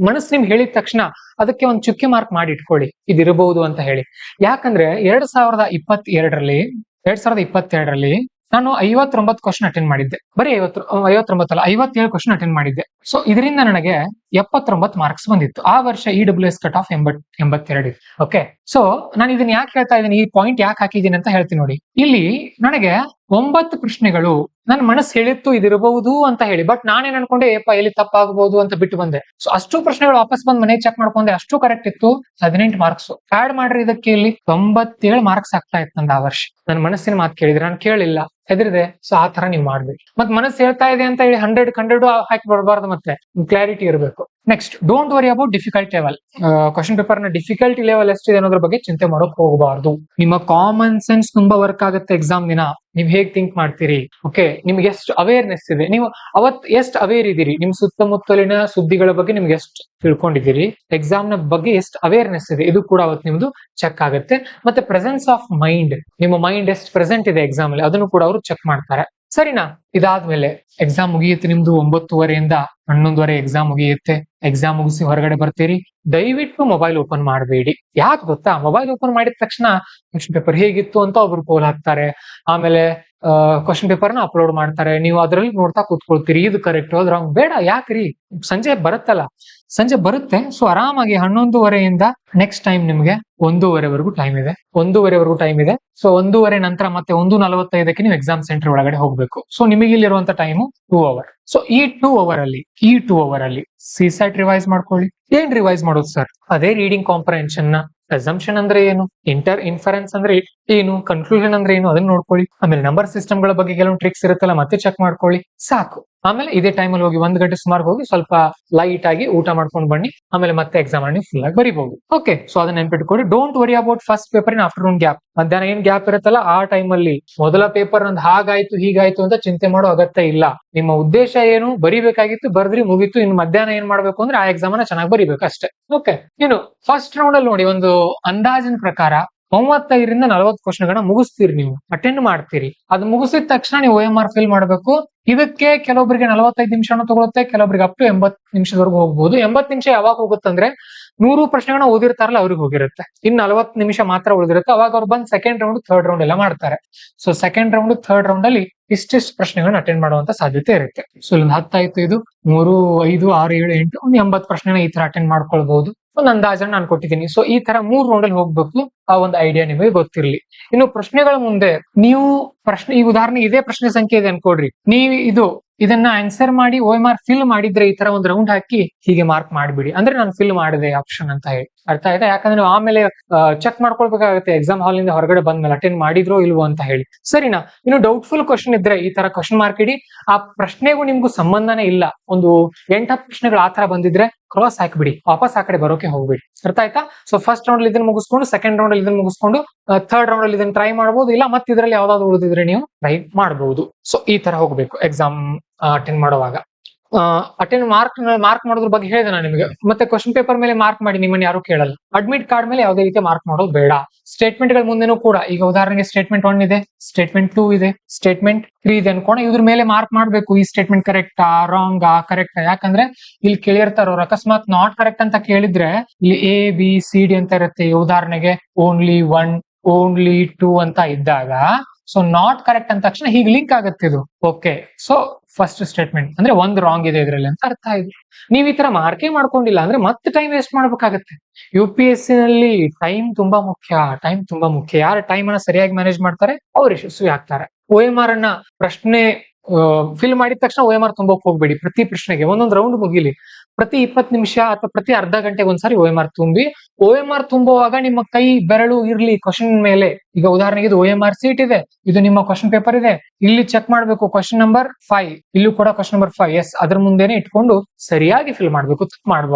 ಮನಸ್ಸು ನಿಮ್ಗೆ ಹೇಳಿದ ತಕ್ಷಣ ಅದಕ್ಕೆ ಒಂದು ಚುಕ್ಕೆ ಮಾರ್ಕ್ ಮಾಡಿ ಇಟ್ಕೊಳ್ಳಿ, ಇದಿರಬಹುದು ಅಂತ ಹೇಳಿ. ಯಾಕಂದ್ರೆ 2022ರಲ್ಲಿ ನಾನು 59 ಕ್ವಶನ್ ಅಟೆಂಡ್ ಮಾಡಿದ್ದೆ. ಬರೀ 59 ಅಲ್ಲ, 57 ಕ್ವಶನ್ ಅಟೆಂಡ್ ಮಾಡಿದ್ದೆ. ಸೊ ಇದರಿಂದ ನನಗೆ 79 ಮಾರ್ಕ್ಸ್ ಬಂದಿತ್ತು. ಆ ವರ್ಷ EWS cut off 82. Okay, so ನಾನು ಇದನ್ನ ಯಾಕೆ ಹೇಳ್ತಾ ಇದ್ದೀನಿ, ಈ ಪಾಯಿಂಟ್ ಯಾಕೆ ಹಾಕಿದ್ದೀನಿ ಅಂತ ಹೇಳ್ತೀನಿ ನೋಡಿ. ಇಲ್ಲಿ ನನಗೆ 9 ಪ್ರಶ್ನೆಗಳು ನನ್ನ ಮನಸ್ಸು ಹೇಳಿತ್ತು ಇದಿರಬಹುದು ಅಂತ ಹೇಳಿ, ಬಟ್ ನಾನೇನ್ ಅನ್ಕೊಂಡೆ, ಎಲ್ಲಿ ತಪ್ಪಾಗಬಹುದು ಅಂತ ಬಿಟ್ಟು ಬಂದೆ. ಸೊ ಅಷ್ಟು ಪ್ರಶ್ನೆಗಳು ವಾಪಸ್ ಬಂದು ಮನೆಗೆ ಚೆಕ್ ಮಾಡ್ಕೊಂಡೆ, ಅಷ್ಟು ಕರೆಕ್ಟ್ ಇತ್ತು. 18 ಮಾರ್ಕ್ಸ್ ಆಡ್ ಮಾಡ್ರಿ ಇದಕ್ಕೆ, ಇಲ್ಲಿ 97 ಮಾರ್ಕ್ಸ್ ಆಗ್ತಾ ಇತ್ತು ನಂದು ಆ ವರ್ಷ. ನನ್ನ ಮನಸ್ಸಿನ ಮಾತು ಕೇಳಿದ್ರೆ, ನಾನು ಕೇಳಿಲ್ಲ, ಹೆದರಿದೆ. ಸೊ ಆ ತರ ನೀವು ಮಾಡ್ಬೇಕು. ಮತ್ ಮನಸ್ಸು ಹೇಳ್ತಾ ಇದೆ ಅಂತ ಹೇಳಿ 100 ಹಾಕಿ ಬರಬಾರ್ದು, ಮತ್ತೆ ಕ್ಲಾರಿಟಿ ಇರಬೇಕು. Next, don't worry about difficulty level. Question paper ನ ಡಿಫಿಕಲ್ಟಿ ಲೆವೆಲ್ ಎಷ್ಟಿದೆ ಅನ್ನೋದ್ರ ಬಗ್ಗೆ ಚಿಂತೆ ಮಾಡೋಕ್ ಹೋಗಬಾರ್ದು. ನಿಮ್ಮ ಕಾಮನ್ ಸೆನ್ಸ್ ತುಂಬಾ ವರ್ಕ್ ಆಗುತ್ತೆ ಎಕ್ಸಾಮ್ ದಿನ. ನೀವ್ ಹೇಗ್ ಥಿಂಕ್ ಮಾಡ್ತೀರಿ, ಓಕೆ, ನಿಮ್ಗೆ ಎಷ್ಟು ಅವೇರ್ನೆಸ್ ಇದೆ, ನೀವು ಅವತ್ ಎಷ್ಟು ಅವೇರ್ ಇದೀರಿ, ನಿಮ್ ಸುತ್ತಮುತ್ತಲಿನ ಸುದ್ದಿಗಳ ಬಗ್ಗೆ ನಿಮ್ಗೆ ಎಷ್ಟು ತಿಳ್ಕೊಂಡಿದ್ದೀರಿ, ಎಕ್ಸಾಮ್ ನ ಬಗ್ಗೆ ಎಷ್ಟು ಅವೇರ್ನೆಸ್ ಇದೆ, ಇದು ಕೂಡ ಅವತ್ತು ನಿಮ್ದು ಚೆಕ್ ಆಗುತ್ತೆ. ಮತ್ತೆ ಪ್ರೆಸೆನ್ಸ್ ಆಫ್ ಮೈಂಡ್, ನಿಮ್ಮ ಮೈಂಡ್ ಎಷ್ಟು ಪ್ರೆಸೆಂಟ್ ಇದೆ ಎಕ್ಸಾಮ್ ಅಲ್ಲಿ, ಅದನ್ನು ಕೂಡ ಅವರು ಚೆಕ್ ಮಾಡ್ತಾರೆ. ಸರಿನಾ? ಇದಾದ್ಮೇಲೆ ಎಕ್ಸಾಮ್ ಮುಗಿಯುತ್ತೆ ನಿಮ್ದು. 9:30 11:00 ಎಕ್ಸಾಮ್ ಮುಗಿಯುತ್ತೆ. ಎಕ್ಸಾಮ್ ಮುಗಿಸಿ ಹೊರಗಡೆ ಬರ್ತೀರಿ. ದಯವಿಟ್ಟು ಮೊಬೈಲ್ ಓಪನ್ ಮಾಡಬೇಡಿ. ಯಾಕೆ ಗೊತ್ತಾ? ಮೊಬೈಲ್ ಓಪನ್ ಮಾಡಿದ ತಕ್ಷಣ ಕ್ವಶನ್ ಪೇಪರ್ ಹೇಗಿತ್ತು ಅಂತ ಒಬ್ರು ಪೋಲ್ ಹಾಕ್ತಾರೆ, ಆಮೇಲೆ ಕ್ವಶನ್ ಪೇಪರ್ ನ ಅಪ್ಲೋಡ್ ಮಾಡ್ತಾರೆ. ನೀವು ಅದ್ರಲ್ಲಿ ನೋಡ್ತಾ ಕೂತ್ಕೊಳ್ತೀರಿ, ಇದು ಕರೆಕ್ಟ್ ಅದು ರಾಂಗ್. ಬೇಡ, ಯಾಕ್ರಿ? ಸಂಜೆ ಬರುತ್ತೆ. ಸೊ ಆರಾಮಾಗಿ 11:30 ನೆಕ್ಸ್ಟ್ ಟೈಮ್ ನಿಮ್ಗೆ 1:30 ಟೈಮ್ ಇದೆ. 1:30 ಟೈಮ್ ಇದೆ. ಸೊ 1:30 ನಂತರ ಮತ್ತೆ 1:45 ನೀವು ಎಕ್ಸಾಮ್ ಸೆಂಟರ್ ಒಳಗಡೆ ಹೋಗ್ಬೇಕು. ಸೊ ನಿಮಗೆ ಇಲ್ಲಿರುವಂತ ಟೈಮು 2 ಅವರ್. ಸೊ ಈ 2 ಅವರ್ ಅಲ್ಲಿ ಸಿಸ್ಯಾಟ್ ರಿವೈಸ್ ಮಾಡ್ಕೊಳ್ಳಿ. ಏನ್ ರಿವೈಸ್ ಮಾಡೋದು ಸರ್? ಅದೇ ರೀಡಿಂಗ್ ಕಾಂಪ್ರಹೆನ್ಷನ್ ನ ಅಸಂಪ್ಷನ್ ಅಂದ್ರೆ ಏನು, ಇನ್ಫರೆನ್ಸ್ ಅಂದ್ರೆ ಏನು, ಕನ್ಕ್ಲೂಷನ್ ಅಂದ್ರೆ ಏನು, ಅದನ್ನ ನೋಡ್ಕೊಳ್ಳಿ. ಆಮೇಲೆ ನಂಬರ್ ಸಿಸ್ಟಮ್ ಗಳ ಬಗ್ಗೆ ಕೆಲವೊಂದು ಟ್ರಿಕ್ಸ್ ಇರುತ್ತಲ್ಲ, ಮತ್ತೆ ಚೆಕ್ ಮಾಡ್ಕೊಳ್ಳಿ, ಸಾಕು. ಆಮೇಲೆ ಇದೇ ಟೈಮಲ್ಲಿ ಹೋಗಿ 1 ಗಂಟೆ ಸುಮಾರು ಹೋಗಿ ಸ್ವಲ್ಪ ಲೈಟ್ ಆಗಿ ಊಟ ಮಾಡ್ಕೊಂಡು ಬನ್ನಿ. ಆಮೇಲೆ ಮತ್ತೆ ಎಕ್ಸಾಮ್ ಅನ್ನು ಫುಲ್ ಆಗಿ ಬರೀಬಹುದು. ಓಕೆ, ಸೊ ಅದನ್ನ ನೆನ್ಪಿಟ್ಕೊಳ್ಳಿ. Don't worry about first paper in afternoon gap. ಮಧ್ಯಾಹ್ನ ಏನ್ ಗ್ಯಾಪ್ ಇರುತ್ತಲ್ಲ, ಆ ಟೈಮ್ ಅಲ್ಲಿ ಮೊದಲ ಪೇಪರ್ ನಂದು ಹಾಗಾಯ್ತು ಹೀಗಾಯ್ತು ಅಂತ ಚಿಂತೆ ಮಾಡೋ ಅಗತ್ಯ ಇಲ್ಲ. ನಿಮ್ಮ ಉದ್ದೇಶ ಏನು, ಬರಿಬೇಕಾಗಿತ್ತು, ಬರ್ದ್ರಿ, ಮುಗೀತು. ಇನ್ನು ಮಧ್ಯಾಹ್ನ ಏನ್ ಮಾಡ್ಬೇಕು ಅಂದ್ರೆ ಆ ಎಕ್ಸಾಮ್ ಅನ್ನ ಚೆನ್ನಾಗಿ ಬರಿಬೇಕು ಅಷ್ಟೇ. ಓಕೆ, ಇನ್ನು ಫಸ್ಟ್ ರೌಂಡ್ ಅಲ್ಲಿ ನೋಡಿ, ಒಂದು ಅಂದಾಜಿನ ಪ್ರಕಾರ 35ರಿಂದ 40 ಕ್ವಶನ್ ಗಳನ್ನ ಮುಗಿಸ್ತೀರಿ, ನೀವು ಅಟೆಂಡ್ ಮಾಡ್ತೀರಿ. ಅದು ಮುಗಿಸಿದ ತಕ್ಷಣ ನೀವು OMR ಫಿಲ್ ಮಾಡಬೇಕು. ಇದಕ್ಕೆ ಕೆಲವೊಬ್ಬರಿಗೆ 45 ನಿಮಿಷನೂ ತಗೊಳುತ್ತೆ, ಕೆಲವೊಬ್ಬರಿಗೆ ಅಪ್ ಟು 80 ನಿಮಿಷದವರೆಗೂ ಹೋಗ್ಬೋದು. 80 ನಿಮಿಷ ಯಾವಾಗ ಹೋಗುತ್ತಂದ್ರೆ 100 ಪ್ರಶ್ನೆಗಳನ್ನ ಓದಿರ್ತಾರಲ್ಲ ಅವ್ರಿಗೆ ಹೋಗಿರುತ್ತೆ. ಇನ್ನು 40 ನಿಮಿಷ ಮಾತ್ರ ಉಳಿದಿರುತ್ತೆ. ಅವಾಗ ಅವ್ರು ಬಂದು ಸೆಕೆಂಡ್ ರೌಂಡ್, ಥರ್ಡ್ ರೌಂಡ್ ಎಲ್ಲ ಮಾಡ್ತಾರೆ. So second round, third round ಅಲ್ಲಿ ಇಷ್ಟಿಷ್ಟು ಪ್ರಶ್ನೆಗಳನ್ನ ಅಟೆಂಡ್ ಮಾಡುವಂತ ಸಾಧ್ಯತೆ ಇರುತ್ತೆ. ಸೊ ಇಲ್ಲಿ 10 ಆಯ್ತು, ಇದು 3, 5, 6, 7, 8 ಒಂದು 80 ಪ್ರಶ್ನೆನ ಈ ತರ ಅಟೆಂಡ್ ಮಾಡ್ಕೊಳ್ಬಹುದು. ಒಂದು ಅಂದಾಜನ್ನ ನಾನು ಕೊಟ್ಟಿದ್ದೀನಿ. ಸೊ ಈ ತರ 3 ರೌಂಡ್ ಅಲ್ಲಿ ಹೋಗ್ಬೇಕು. ಆ ಒಂದು ಐಡಿಯಾ ನಿಮಗೆ ಗೊತ್ತಿರಲಿ. ಇನ್ನು ಪ್ರಶ್ನೆಗಳ ಮುಂದೆ ನೀವು ಈ ಉದಾಹರಣೆ ಇದೇ ಪ್ರಶ್ನೆ ಸಂಖ್ಯೆ ಇದೆ ಅನ್ಕೊಡ್ರಿ, ನೀವು ಇದನ್ನ ಆನ್ಸರ್ ಮಾಡಿ OMR ಫಿಲ್ ಮಾಡಿದ್ರೆ ಈ ತರ ಒಂದು ರೌಂಡ್ ಹಾಕಿ ಹೀಗೆ ಮಾರ್ಕ್ ಮಾಡಿಬಿಡಿ. ಅಂದ್ರೆ ನಾನು ಫಿಲ್ ಮಾಡಿದೆ ಆಪ್ಷನ್ ಅಂತ ಹೇಳಿ. ಅರ್ಥ ಆಯ್ತಾ? ಯಾಕಂದ್ರೆ ನೀವು ಆಮೇಲೆ ಚೆಕ್ ಮಾಡ್ಕೊಳ್ಬೇಕಾಗುತ್ತೆ ಎಕ್ಸಾಮ್ ಹಾಲ್ ನಿಂದ ಹೊರಗಡೆ ಬಂದ್ಮೇಲೆ ಅಟೆಂಡ್ ಮಾಡಿದ್ರೋ ಇಲ್ವೋ ಅಂತ ಹೇಳಿ. ಸರಿನಾ? ಇನ್ನು ಡೌಟ್ಫುಲ್ ಕ್ವಶನ್ ಇದ್ರೆ ಈ ತರ ಕ್ವಶನ್ ಮಾರ್ಕ್ ಇಡಿ. ಆ ಪ್ರಶ್ನೆಗೂ ನಿಮ್ಗೂ ಸಂಬಂಧನೇ ಇಲ್ಲ, ಒಂದು 8-10 ಪ್ರಶ್ನೆಗಳು ಆ ತರ ಬಂದಿದ್ರೆ ಕ್ರಾಸ್ ಹಾಕ್ಬಿಡಿ, ವಾಪಸ್ ಆ ಕಡೆ ಬರೋಕೆ ಹೋಗ್ಬಿಡಿ. ಅರ್ಥ ಆಯ್ತಾ? ಸೊ ಫಸ್ಟ್ ರೌಂಡ್ ಇದನ್ನ ಮುಗಿಸ್ಕೊಂಡು, ಸೆಕೆಂಡ್ ರೌಂಡ್ ಇದನ್ನ ಮುಗಿಸ್ಕೊಂಡು, ಥರ್ಡ್ ರೌಂಡ್ ಅಲ್ಲಿ ಇದನ್ನ ಟ್ರೈ ಮಾಡಬಹುದು. ಇಲ್ಲ ಮತ್ತೆ ಇದರಲ್ಲಿ ಯಾವ್ದಾದ್ರು ಉಳಿದಿದ್ರೆ ನೀವು ಟ್ರೈ ಮಾಡಬಹುದು. ಸೊ ಈ ತರ ಹೋಗ್ಬೇಕು ಎಕ್ಸಾಮ್ ಅಟೆಂಡ್ ಮಾಡುವಾಗ. ಅಟೆಂಡ್ ಮಾರ್ಕ್ ಮಾಡೋದ್ರ ಬಗ್ಗೆ ಹೇಳಿದೆ ನಾನು ನಿಮಗೆ. ಮತ್ತೆ ಕ್ವಶನ್ ಪೇಪರ್ ಮೇಲೆ ಮಾರ್ಕ್ ಮಾಡಿ, ನಿಮ್ಮನ್ನ ಯಾರು ಕೇಳಲ್ಲ. ಅಡ್ಮಿಟ್ ಕಾರ್ಡ್ ಮೇಲೆ ಯಾವುದೇ ರೀತಿ ಮಾರ್ಕ್ ಮಾಡೋದು ಬೇಡ. ಸ್ಟೇಟ್ಮೆಂಟ್ ಗಳ ಮುಂದೆನೂ ಕೂಡ, ಈಗ ಉದಾಹರಣೆಗೆ ಸ್ಟೇಟ್ಮೆಂಟ್ 1 ಇದೆ, ಸ್ಟೇಟ್ಮೆಂಟ್ 2 ಇದೆ, ಸ್ಟೇಟ್ಮೆಂಟ್ 3 ಇದೆ ಅನ್ಕೋಣ. ಇದ್ರ ಮೇಲೆ ಮಾರ್ಕ್ ಮಾಡ್ಬೇಕು, ಈ ಸ್ಟೇಟ್ಮೆಂಟ್ ಕರೆಕ್ಟಾ, ರಾಂಗಾ, ಕರೆಕ್ಟಾ. ಯಾಕಂದ್ರೆ ಇಲ್ಲಿ ಕೇಳಿರ್ತಾರ ಅವ್ರು, ಅಕಸ್ಮಾತ್ ನಾಟ್ ಕರೆಕ್ಟ್ ಅಂತ ಕೇಳಿದ್ರೆ ಇಲ್ಲಿ ABCD ಅಂತ ಇರುತ್ತೆ. ಉದಾಹರಣೆಗೆ ಓನ್ಲಿ 1, ಓನ್ಲಿ 2 ಅಂತ ಇದ್ದಾಗ, ಸೊ ನಾಟ್ ಕರೆಕ್ಟ್ ಅಂದ ತಕ್ಷಣ ಹೀಗೆ ಲಿಂಕ್ ಆಗುತ್ತೆ ಇದು. ಓಕೆ, ಸೊ ಫಸ್ಟ್ ಸ್ಟೇಟ್ಮೆಂಟ್ ಅಂದ್ರೆ ಒಂದು ರಾಂಗ್ ಇದೆ ಇದರಲ್ಲಿ ಅಂತ ಅರ್ಥ ಆಯ್ತು. ನೀವ್ ಈ ತರ ಮಾರ್ಕೆ ಮಾಡ್ಕೊಂಡಿಲ್ಲ ಅಂದ್ರೆ ಮತ್ತೆ ಟೈಮ್ ವೇಸ್ಟ್ ಮಾಡ್ಬೇಕಾಗತ್ತೆ. UPSC ನಲ್ಲಿ ಟೈಮ್ ತುಂಬಾ ಮುಖ್ಯ. ಯಾರು ಟೈಮ್ ಅನ್ನ ಸರಿಯಾಗಿ ಮ್ಯಾನೇಜ್ ಮಾಡ್ತಾರೆ ಅವ್ರು ಯಶಸ್ವಿ ಆಗ್ತಾರೆ. OMR ಅನ್ನ ಪ್ರಶ್ನೆ ಫಿಲ್ ಮಾಡಿದ ತಕ್ಷಣ OMR ತುಂಬಕ್ ಹೋಗ್ಬೇಡಿ. ಪ್ರತಿ ಪ್ರಶ್ನೆಗೆ ಒಂದೊಂದು ರೌಂಡ್ ಮುಗಿಲಿ. ಪ್ರತಿ 20 ನಿಮಿಷ ಅಥವಾ ಪ್ರತಿ ಅರ್ಧ ಗಂಟೆಗೆ ಒಂದ್ಸಾರಿ OMR ತುಂಬಿ. OMR ತುಂಬುವಾಗ ನಿಮ್ಮ ಕೈ ಬೆರಳು ಇರ್ಲಿ ಕ್ವಶನ್ ಮೇಲೆ. ಈಗ ಉದಾಹರಣೆಗೆ ಇದು OMR ಸೀಟ್ ಇದೆ, ಇದು ನಿಮ್ಮ ಕ್ವಶನ್ ಪೇಪರ್ ಇದೆ. ಇಲ್ಲಿ ಚೆಕ್ ಮಾಡ್ಬೇಕು ಕ್ವಶನ್ ನಂಬರ್ 5, ಇಲ್ಲೂ ಕೂಡ ಕ್ವಶನ್ ನಂಬರ್ 5. ಎಸ್, ಅದ್ರ ಮುಂದೆನೆ ಇಟ್ಕೊಂಡು ಸರಿಯಾಗಿ ಫಿಲ್ ಮಾಡ್ಬೇಕು,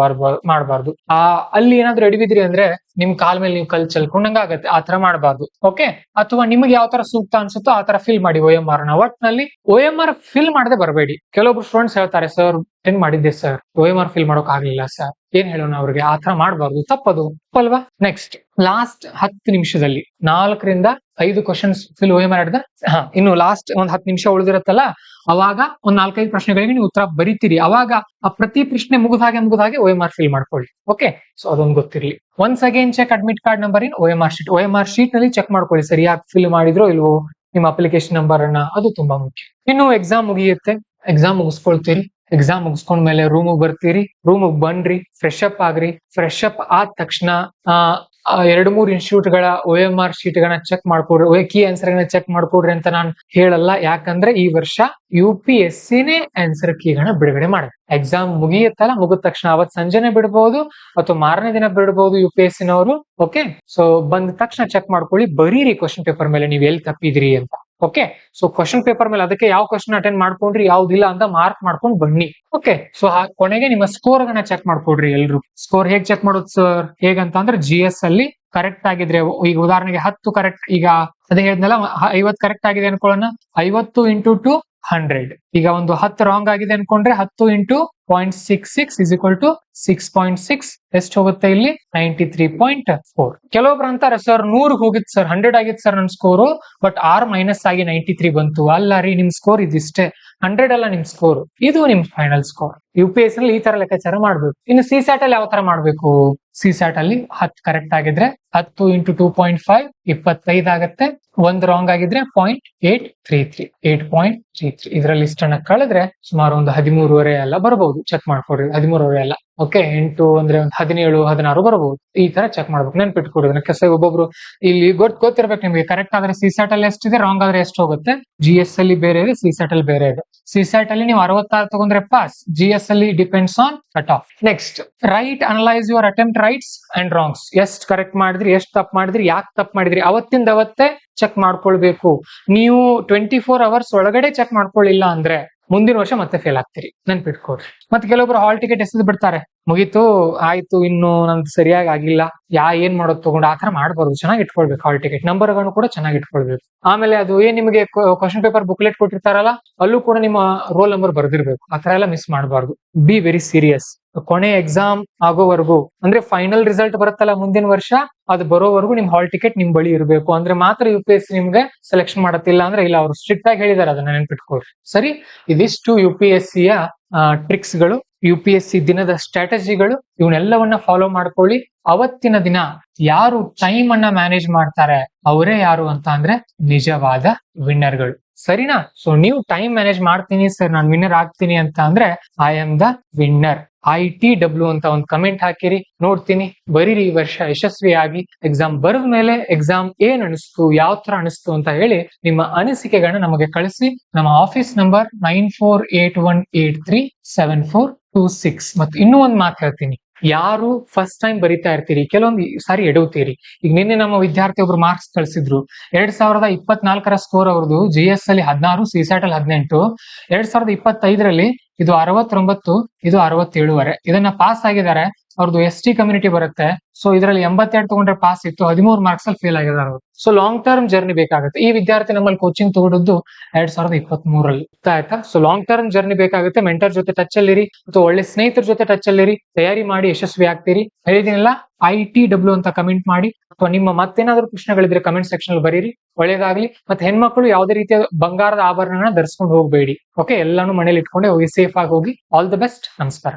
ಮಾಡಬಾರ್ದು. ಅಲ್ಲಿ ಏನಾದ್ರು ಎಡವಿದ್ರಿ ಅಂದ್ರೆ ನಿಮ್ ಕಾಲ್ ಮೇಲೆ ನೀವು ಕಲ್ ಚಲ್ಕೊಂಡಂಗ ಆಗತ್ತೆ. ಆ ತರ ಮಾಡಬಾರ್ದು. ಓಕೆ, ಅಥವಾ ನಿಮ್ಗೆ ಯಾವ ತರ ಸೂಕ್ತ ಅನ್ಸುತ್ತೋ ಆ ತರ ಫಿಲ್ ಮಾಡಿ OMR ನ. ಒಟ್ನಲ್ಲಿ OMR ಫಿಲ್ ಮಾಡದೆ ಬರಬೇಡಿ. ಕೆಲವೊಬ್ರು ಸ್ಟೂಡೆಂಟ್ಸ್ ಹೇಳ್ತಾರೆ, ಸರ್ ಅಟೆಂಡ್ ಮಾಡಿದ್ದೆ ಸರ್, OMR ಫಿಲ್ ಮಾಡೋಕ್ ಆಗ್ಲಿಲ್ಲ ಸರ್, ಏನ್ ಹೇಳೋಣ ಅವ್ರಿಗೆ. ಆ ತರ ಮಾಡಬಾರ್ದು, ತಪ್ಪದು ಅಲ್ವಾ. ನೆಕ್ಸ್ಟ್ ಲಾಸ್ಟ್ 10 ನಿಮಿಷದಲ್ಲಿ 4 ರಿಂದ 5 ಕ್ವಶನ್ಸ್ ಫಿಲ್ OMR ಮಾಡಿದ. ಇನ್ನು ಲಾಸ್ಟ್ ಒಂದ್ 10 ನಿಮಿಷ ಉಳಿದಿರತ್ತಲ್ಲ, ಅವಾಗ ಒಂದ್ 4-5 ಪ್ರಶ್ನೆಗಳಿಗೆ ನೀವು ಉತ್ತರ ಬರೀತೀರಿ. ಅವಾಗ ಆ ಪ್ರತಿ ಪ್ರಶ್ನೆ ಮುಗಿದ ಹಾಗೆ OMR ಫಿಲ್ ಮಾಡ್ಕೊಳ್ಳಿ. ಓಕೆ, ಸೊ ಅದೊಂದು ಗೊತ್ತಿರ್ಲಿ. Once again check admit card number in OMR sheet. OMR sheet ನಲ್ಲಿ ಚೆಕ್ ಮಾಡ್ಕೊಳ್ಳಿ ಸರಿಯಾಗಿ ಫಿಲ್ ಮಾಡಿದ್ರೋ ಇಲ್ವೋ ನಿಮ್ಮ ಅಪ್ಲಿಕೇಶನ್ ನಂಬರ್ ಅನ್ನ. ಅದು ತುಂಬಾ ಮುಖ್ಯ. ಇನ್ನು ಎಕ್ಸಾಮ್ ಮುಗಿಯುತ್ತೆ, ಎಕ್ಸಾಮ್ ಮುಗಿಸ್ಕೊಳ್ತೀರಿ. ಎಕ್ಸಾಮ್ ಮುಗಿಸ್ಕೊಂಡ್ಮೇಲೆ ರೂಮಿಗೆ ಬರ್ತೀರಿ. ರೂಮಿಗೆ ಬನ್ರಿ, ಫ್ರೆಶ್ ಅಪ್ ಆಗ್ರಿ. ಫ್ರೆಶ್ ಅಪ್ ಆದ ತಕ್ಷಣ 2-3 ಇನ್ಸ್ಟಿಟ್ಯೂಟ್ ಗಳ OMR ಶೀಟ್ ಗಳನ್ನ ಚೆಕ್ ಮಾಡ್ಕೊಡ್ರಿ, ಕೀ ಆನ್ಸರ್ ಗಳನ್ನ ಚೆಕ್ ಮಾಡ್ಕೊಡ್ರಿ ಅಂತ ನಾನು ಹೇಳಲ್ಲ. ಯಾಕಂದ್ರೆ ಈ ವರ್ಷ UPSCನೇ ಆನ್ಸರ್ ಕೀಗಳನ್ನ ಬಿಡುಗಡೆ ಮಾಡುತ್ತೆ. ಎಕ್ಸಾಮ್ ಮುಗಿಯುತ್ತಲ್ಲ, ಮುಗಿದ ತಕ್ಷಣ ಅವತ್ ಸಂಜೆನೆ ಬಿಡಬಹುದು ಅಥವಾ ಮಾರನೇ ದಿನ ಬಿಡಬಹುದು UPSCನವರು. ಓಕೆ, ಸೊ ಬಂದ ತಕ್ಷಣ ಚೆಕ್ ಮಾಡ್ಕೊಳ್ಳಿ, ಬರೀರಿ ಕ್ವಶನ್ ಪೇಪರ್ ಮೇಲೆ ನೀವು ಎಲ್ಲಿ ತಪ್ಪಿದ್ರಿ ಅಂತ. ಓಕೆ, ಸೊ ಕ್ವಶನ್ ಪೇಪರ್ ಮೇಲೆ ಅದಕ್ಕೆ ಯಾವ ಕ್ವಶನ್ ಅಟೆಂಡ್ ಮಾಡ್ಕೊಂಡ್ರಿ ಯಾವ್ದಿಲ್ಲ ಅಂತ ಮಾರ್ಕ್ ಮಾಡ್ಕೊಂಡು ಬನ್ನಿ. ಓಕೆ, ಸೊ ಕೊನೆಗೆ ನಿಮ್ಮ ಸ್ಕೋರ್ ಗಳನ್ನ ಚೆಕ್ ಮಾಡ್ಕೊಡ್ರಿ ಎಲ್ರು. ಸ್ಕೋರ್ ಹೇಗ್ ಚೆಕ್ ಮಾಡೋದು ಸರ್? ಹೇಗಂತ ಅಂದ್ರೆ GS ಅಲ್ಲಿ ಕರೆಕ್ಟ್ ಆಗಿದ್ರೆ, ಈಗ ಉದಾಹರಣೆಗೆ 10 ಕರೆಕ್ಟ್, ಈಗ ಅದೇ ಹೇಳಿದ್ನಲ್ಲ 50 ಕರೆಕ್ಟ್ ಆಗಿದೆ ಅನ್ಕೊಳ್ಳೋಣ. 50 × 2 100. ಈಗ ಒಂದು 10 ರಾಂಗ್ ಆಗಿದೆ ಅನ್ಕೊಂಡ್ರೆ 10 × 0.66 = 6.6 ಎಷ್ಟು ಹೋಗುತ್ತೆ ಇಲ್ಲಿ? 93.4. ಕೆಲವೊಬ್ರು ಅಂತಾರೆ, ಸರ್ 100 ಹೋಗಿತ್ತು ಸರ್, 100 ಆಗಿತ್ತು ಸರ್ ನನ್ ಸ್ಕೋರು, ಬಟ್ R- ಆಗಿ 93 ಬಂತು. ಅಲ್ಲ ರೀ, ನಿಮ್ ಸ್ಕೋರ್ ಇದಿಷ್ಟೇ, 100 ಅಲ್ಲ ನಿಮ್ ಸ್ಕೋರ್, ಇದು ನಿಮ್ ಫೈನಲ್ ಸ್ಕೋರ್. UPSC ನಲ್ಲಿ ಈ ತರ ಲೆಕ್ಕಾಚಾರ ಮಾಡ್ಬೇಕು. ಇನ್ನು CSAT ಅಲ್ಲಿ ಯಾವ ತರ ಮಾಡ್ಬೇಕು? CSAT ಅಲ್ಲಿ 10 ಕರೆಕ್ಟ್ ಆಗಿದ್ರೆ 10 × 2.5 25 ಆಗತ್ತೆ. 1 ರಾಂಗ್ ಆಗಿದ್ರೆ 8.33 ಇದರಲ್ಲಿ ಇಷ್ಟನ್ನ ಕಳೆದ್ರೆ ಸುಮಾರು ಒಂದು 13.5 ಎಲ್ಲ ಬರಬಹುದು. ಚೆಕ್ ಮಾಡ್ಕೊಡ್ರಿ, 13.5 ಎಲ್ಲ. ಓಕೆ, 8 ಅಂದ್ರೆ ಒಂದು 17, 16 ಬರಬಹುದು. ಈ ತರ ಚೆಕ್ ಮಾಡ್ಬೇಕು, ನೆನ್ಪಿಟ್ಕೊಡ್ರಿ. ಒಬ್ಬೊಬ್ರು ಇಲ್ಲಿ ಗೊತ್ತಿರ್ಬೇಕು ನಿಮ್ಗೆ. ಕರೆಕ್ಟ್ ಆದ್ರೆ CSAT ಅಲ್ಲಿ ಎಷ್ಟಿದೆ, ರಾಂಗ್ ಆದ್ರೆ ಎಷ್ಟು ಹೋಗುತ್ತೆ. GS ಅಲ್ಲಿ ಬೇರೆ ಇದೆ, CSAT ಅಲ್ಲಿ ಬೇರೆ ಇದೆ. CSAT ಅಲ್ಲಿ ನೀವು 66 ತಗೊಂಡ್ರೆ ಪಾಸ್, GS ಅಲ್ಲಿ depends on cut off. Next, right analyse your attempt rights and wrongs. ಎಷ್ಟು ಕರೆಕ್ಟ್ ಮಾಡಿದ್ರಿ, ಎಷ್ಟು ತಪ್ಪು ಮಾಡಿದ್ರಿ, ಯಾಕೆ ತಪ್ಪು ಮಾಡಿದ್ರಿ, ಅವತ್ತಿಂದ ಅವತ್ತೇ ಚೆಕ್ ಮಾಡ್ಕೊಳ್ಬೇಕು. ನೀವು 24 ಅವರ್ಸ್ ಒಳಗಡೆ ಚೆಕ್ ಮಾಡ್ಕೊಳ್ಳಿಲ್ಲ ಅಂದ್ರೆ ಮುಂದಿನ ವರ್ಷ ಮತ್ತೆ ಫೇಲ್ ಆಗ್ತೀರಿ, ನೆನ್ಪಿಟ್ಕೊಡ್ರಿ. ಮತ್ತೆ ಕೆಲವೊಬ್ರು ಹಾಲ್ ಟಿಕೆಟ್ ಎಸೆದು ಬಿಡ್ತಾರೆ, ಮುಗೀತು ಆಯ್ತು ಇನ್ನು ನಂದು ಸರಿಯಾಗಿ ಆಗಿಲ್ಲ, ಏನ್ ಮಾಡೋದು ತಗೊಂಡು. ಆತರ ಮಾಡಬಾರ್ದು. ಚೆನ್ನಾಗಿ ಇಟ್ಕೊಳ್ಬೇಕು ಹಾಲ್ ಟಿಕೆಟ್ ನಂಬರ್ ಗಳನ್ನು ಕೂಡ ಚೆನ್ನಾಗಿ ಇಟ್ಕೊಳ್ಬೇಕು. ಆಮೇಲೆ ಅದು ನಿಮಗೆ ಕ್ವಶನ್ ಪೇಪರ್ ಬುಕ್ಲೆಟ್ ಕೊಟ್ಟಿರ್ತಾರಲ್ಲ, ಅಲ್ಲೂ ಕೂಡ ನಿಮ್ಮ ರೋಲ್ ನಂಬರ್ ಬರ್ದಿರ್ಬೇಕು. ಆತರ ಎಲ್ಲ ಮಿಸ್ ಮಾಡಬಾರ್ದು. Be very serious. ಕೊನೆ ಎಕ್ಸಾಮ್ ಆಗೋವರೆಗೂ, ಅಂದ್ರೆ ಫೈನಲ್ ರಿಸಲ್ಟ್ ಬರುತ್ತಲ್ಲ ಮುಂದಿನ ವರ್ಷ, ಅದು ಬರೋವರೆಗೂ ನಿಮ್ ಹಾಲ್ ಟಿಕೆಟ್ ನಿಮ್ ಬಳಿ ಇರಬೇಕು. ಅಂದ್ರೆ ಮಾತ್ರ UPSC ನಿಮ್ಗೆ ಸೆಲೆಕ್ಷನ್ ಮಾಡತ್ತಿಲ್ಲ ಅಂದ್ರೆ ಇಲ್ಲ, ಅವರು ಸ್ಟ್ರಿಕ್ಟ್ ಆಗಿ ಹೇಳಿದಾರೆ, ಅದನ್ನ ನೆನ್ಪಿಟ್ಕೊಳ್ರಿ. ಸರಿ, ಇದಿಷ್ಟು UPSCಯ ಟ್ರಿಕ್ಸ್ ಗಳು, UPSC ದಿನದ ಸ್ಟ್ರಾಟಜಿಗಳು. ಇವನ್ನೆಲ್ಲವನ್ನ ಫಾಲೋ ಮಾಡ್ಕೊಳ್ಳಿ. ಅವತ್ತಿನ ದಿನ ಯಾರು ಟೈಮ್ ಅನ್ನ ಮ್ಯಾನೇಜ್ ಮಾಡ್ತಾರೆ ಅವರೇ ಯಾರು ಅಂತ ಅಂದ್ರೆ ನಿಜವಾದ ವಿನ್ನರ್ಗಳು. ಸರಿನಾ? ಸೊ ನೀವು ಟೈಮ್ ಮ್ಯಾನೇಜ್ ಮಾಡ್ತೀನಿ ಸರ್, ನಾನು ವಿನ್ನರ್ ಆಗ್ತೀನಿ ಅಂತ ಅಂದ್ರೆ I am the winner. ITW ಅಂತ ಒಂದು ಕಮೆಂಟ್ ಹಾಕಿರಿ, ನೋಡ್ತೀನಿ. ಬರೀರಿ ಈ ವರ್ಷ ಯಶಸ್ವಿಯಾಗಿ. ಎಕ್ಸಾಮ್ ಬರೆದ ಮೇಲೆ ಎಕ್ಸಾಮ್ ಏನ್ ಅನಿಸ್ತು, ಯಾವ ತರ ಅನಿಸ್ತು ಅಂತ ಹೇಳಿ ನಿಮ್ಮ ಅನಿಸಿಕೆಗಳನ್ನ ನಮಗೆ ಕಳಿಸಿ. ನಮ್ಮ ಆಫೀಸ್ ನಂಬರ್ 9481837426. ಮತ್ತು ಇನ್ನೂ ಒಂದು ಮಾತು ಹೇಳ್ತೀನಿ, ಯಾರು ಫಸ್ಟ್ ಟೈಮ್ ಬರಿತಾ ಇರ್ತೀರಿ, ಕೆಲವೊಂದು ಸಾರಿ ಎಡವುತ್ತೀರಿ. ಈಗ ನಿನ್ನೆ ನಮ್ಮ ವಿದ್ಯಾರ್ಥಿ ಒಬ್ರು ಮಾರ್ಕ್ಸ್ ಕಳಿಸಿದ್ರು. 2024ರ ಸ್ಕೋರ್ ಅವ್ರದ್ದು GS ಅಲ್ಲಿ 16, CSAT ಅಲ್ಲಿ 18. 2025ರಲ್ಲಿ ಇದು 69, ಇದು 67. ಇದನ್ನ ಪಾಸ್ ಆಗಿದ್ದಾರೆ. ಅವ್ರದ್ದು ST ಕಮ್ಯುನಿಟಿ ಬರುತ್ತೆ. ಸೊ ಇದರಲ್ಲಿ 82 ತಗೊಂಡ್ರೆ ಪಾಸ್ ಇತ್ತು, 13 ಮಾರ್ಕ್ಸ್ ಅಲ್ಲಿ ಫೇಲ್ ಆಗಿದ್ದಾರೆ ಅವರು. ಸೊ ಲಾಂಗ್ ಟರ್ಮ್ ಜರ್ನಿ ಬೇಕಾಗುತ್ತೆ. ಈ ವಿದ್ಯಾರ್ಥಿ ನಮ್ಮಲ್ಲಿ ಕೋಚಿಂಗ್ ತಗೊಂಡದ್ದು 2023 ಆಯ್ತಾ. ಸೊ ಲಾಂಗ್ ಟರ್ಮ್ ಜರ್ನಿ ಬೇಕಾಗುತ್ತೆ. ಮೆಂಟರ್ ಜೊತೆ ಟಚ್ ಅಲ್ಲಿರಿ, ಅಥವಾ ಒಳ್ಳೆ ಸ್ನೇಹಿತರ ಜೊತೆ ಟಚ್ ಅಲ್ಲಿರಿ, ತಯಾರಿ ಮಾಡಿ ಯಶಸ್ವಿ ಆಗ್ತೀರಿ. ಹೇಳಿದಿನಲ್ಲ, ITW ಅಂತ ಕಮೆಂಟ್ ಮಾಡಿ, ಅಥವಾ ನಿಮ್ಮ ಮತ್ತೇನಾದ್ರೂ ಪ್ರಶ್ನೆಗಳಿದ್ರೆ ಕಮೆಂಟ್ ಸೆಕ್ಷನ್ ಅಲ್ಲಿ ಬರೀರಿ. ಒಳ್ಳೇದಾಗ್ಲಿ. ಮತ್ತೆ ಹೆಣ್ಮಕ್ಳು ಯಾವುದೇ ರೀತಿಯ ಬಂಗಾರದ ಆಭರಣನ ಧರಿಸ್ಕೊಂಡು ಹೋಗಬೇಡಿ. ಓಕೆ, ಎಲ್ಲಾನು ಮನೇಲಿ ಇಟ್ಕೊಂಡೆ ಹೋಗಿ, ಸೇಫ್ ಆಗಿ ಹೋಗಿ. All the best. ನಮಸ್ಕಾರ.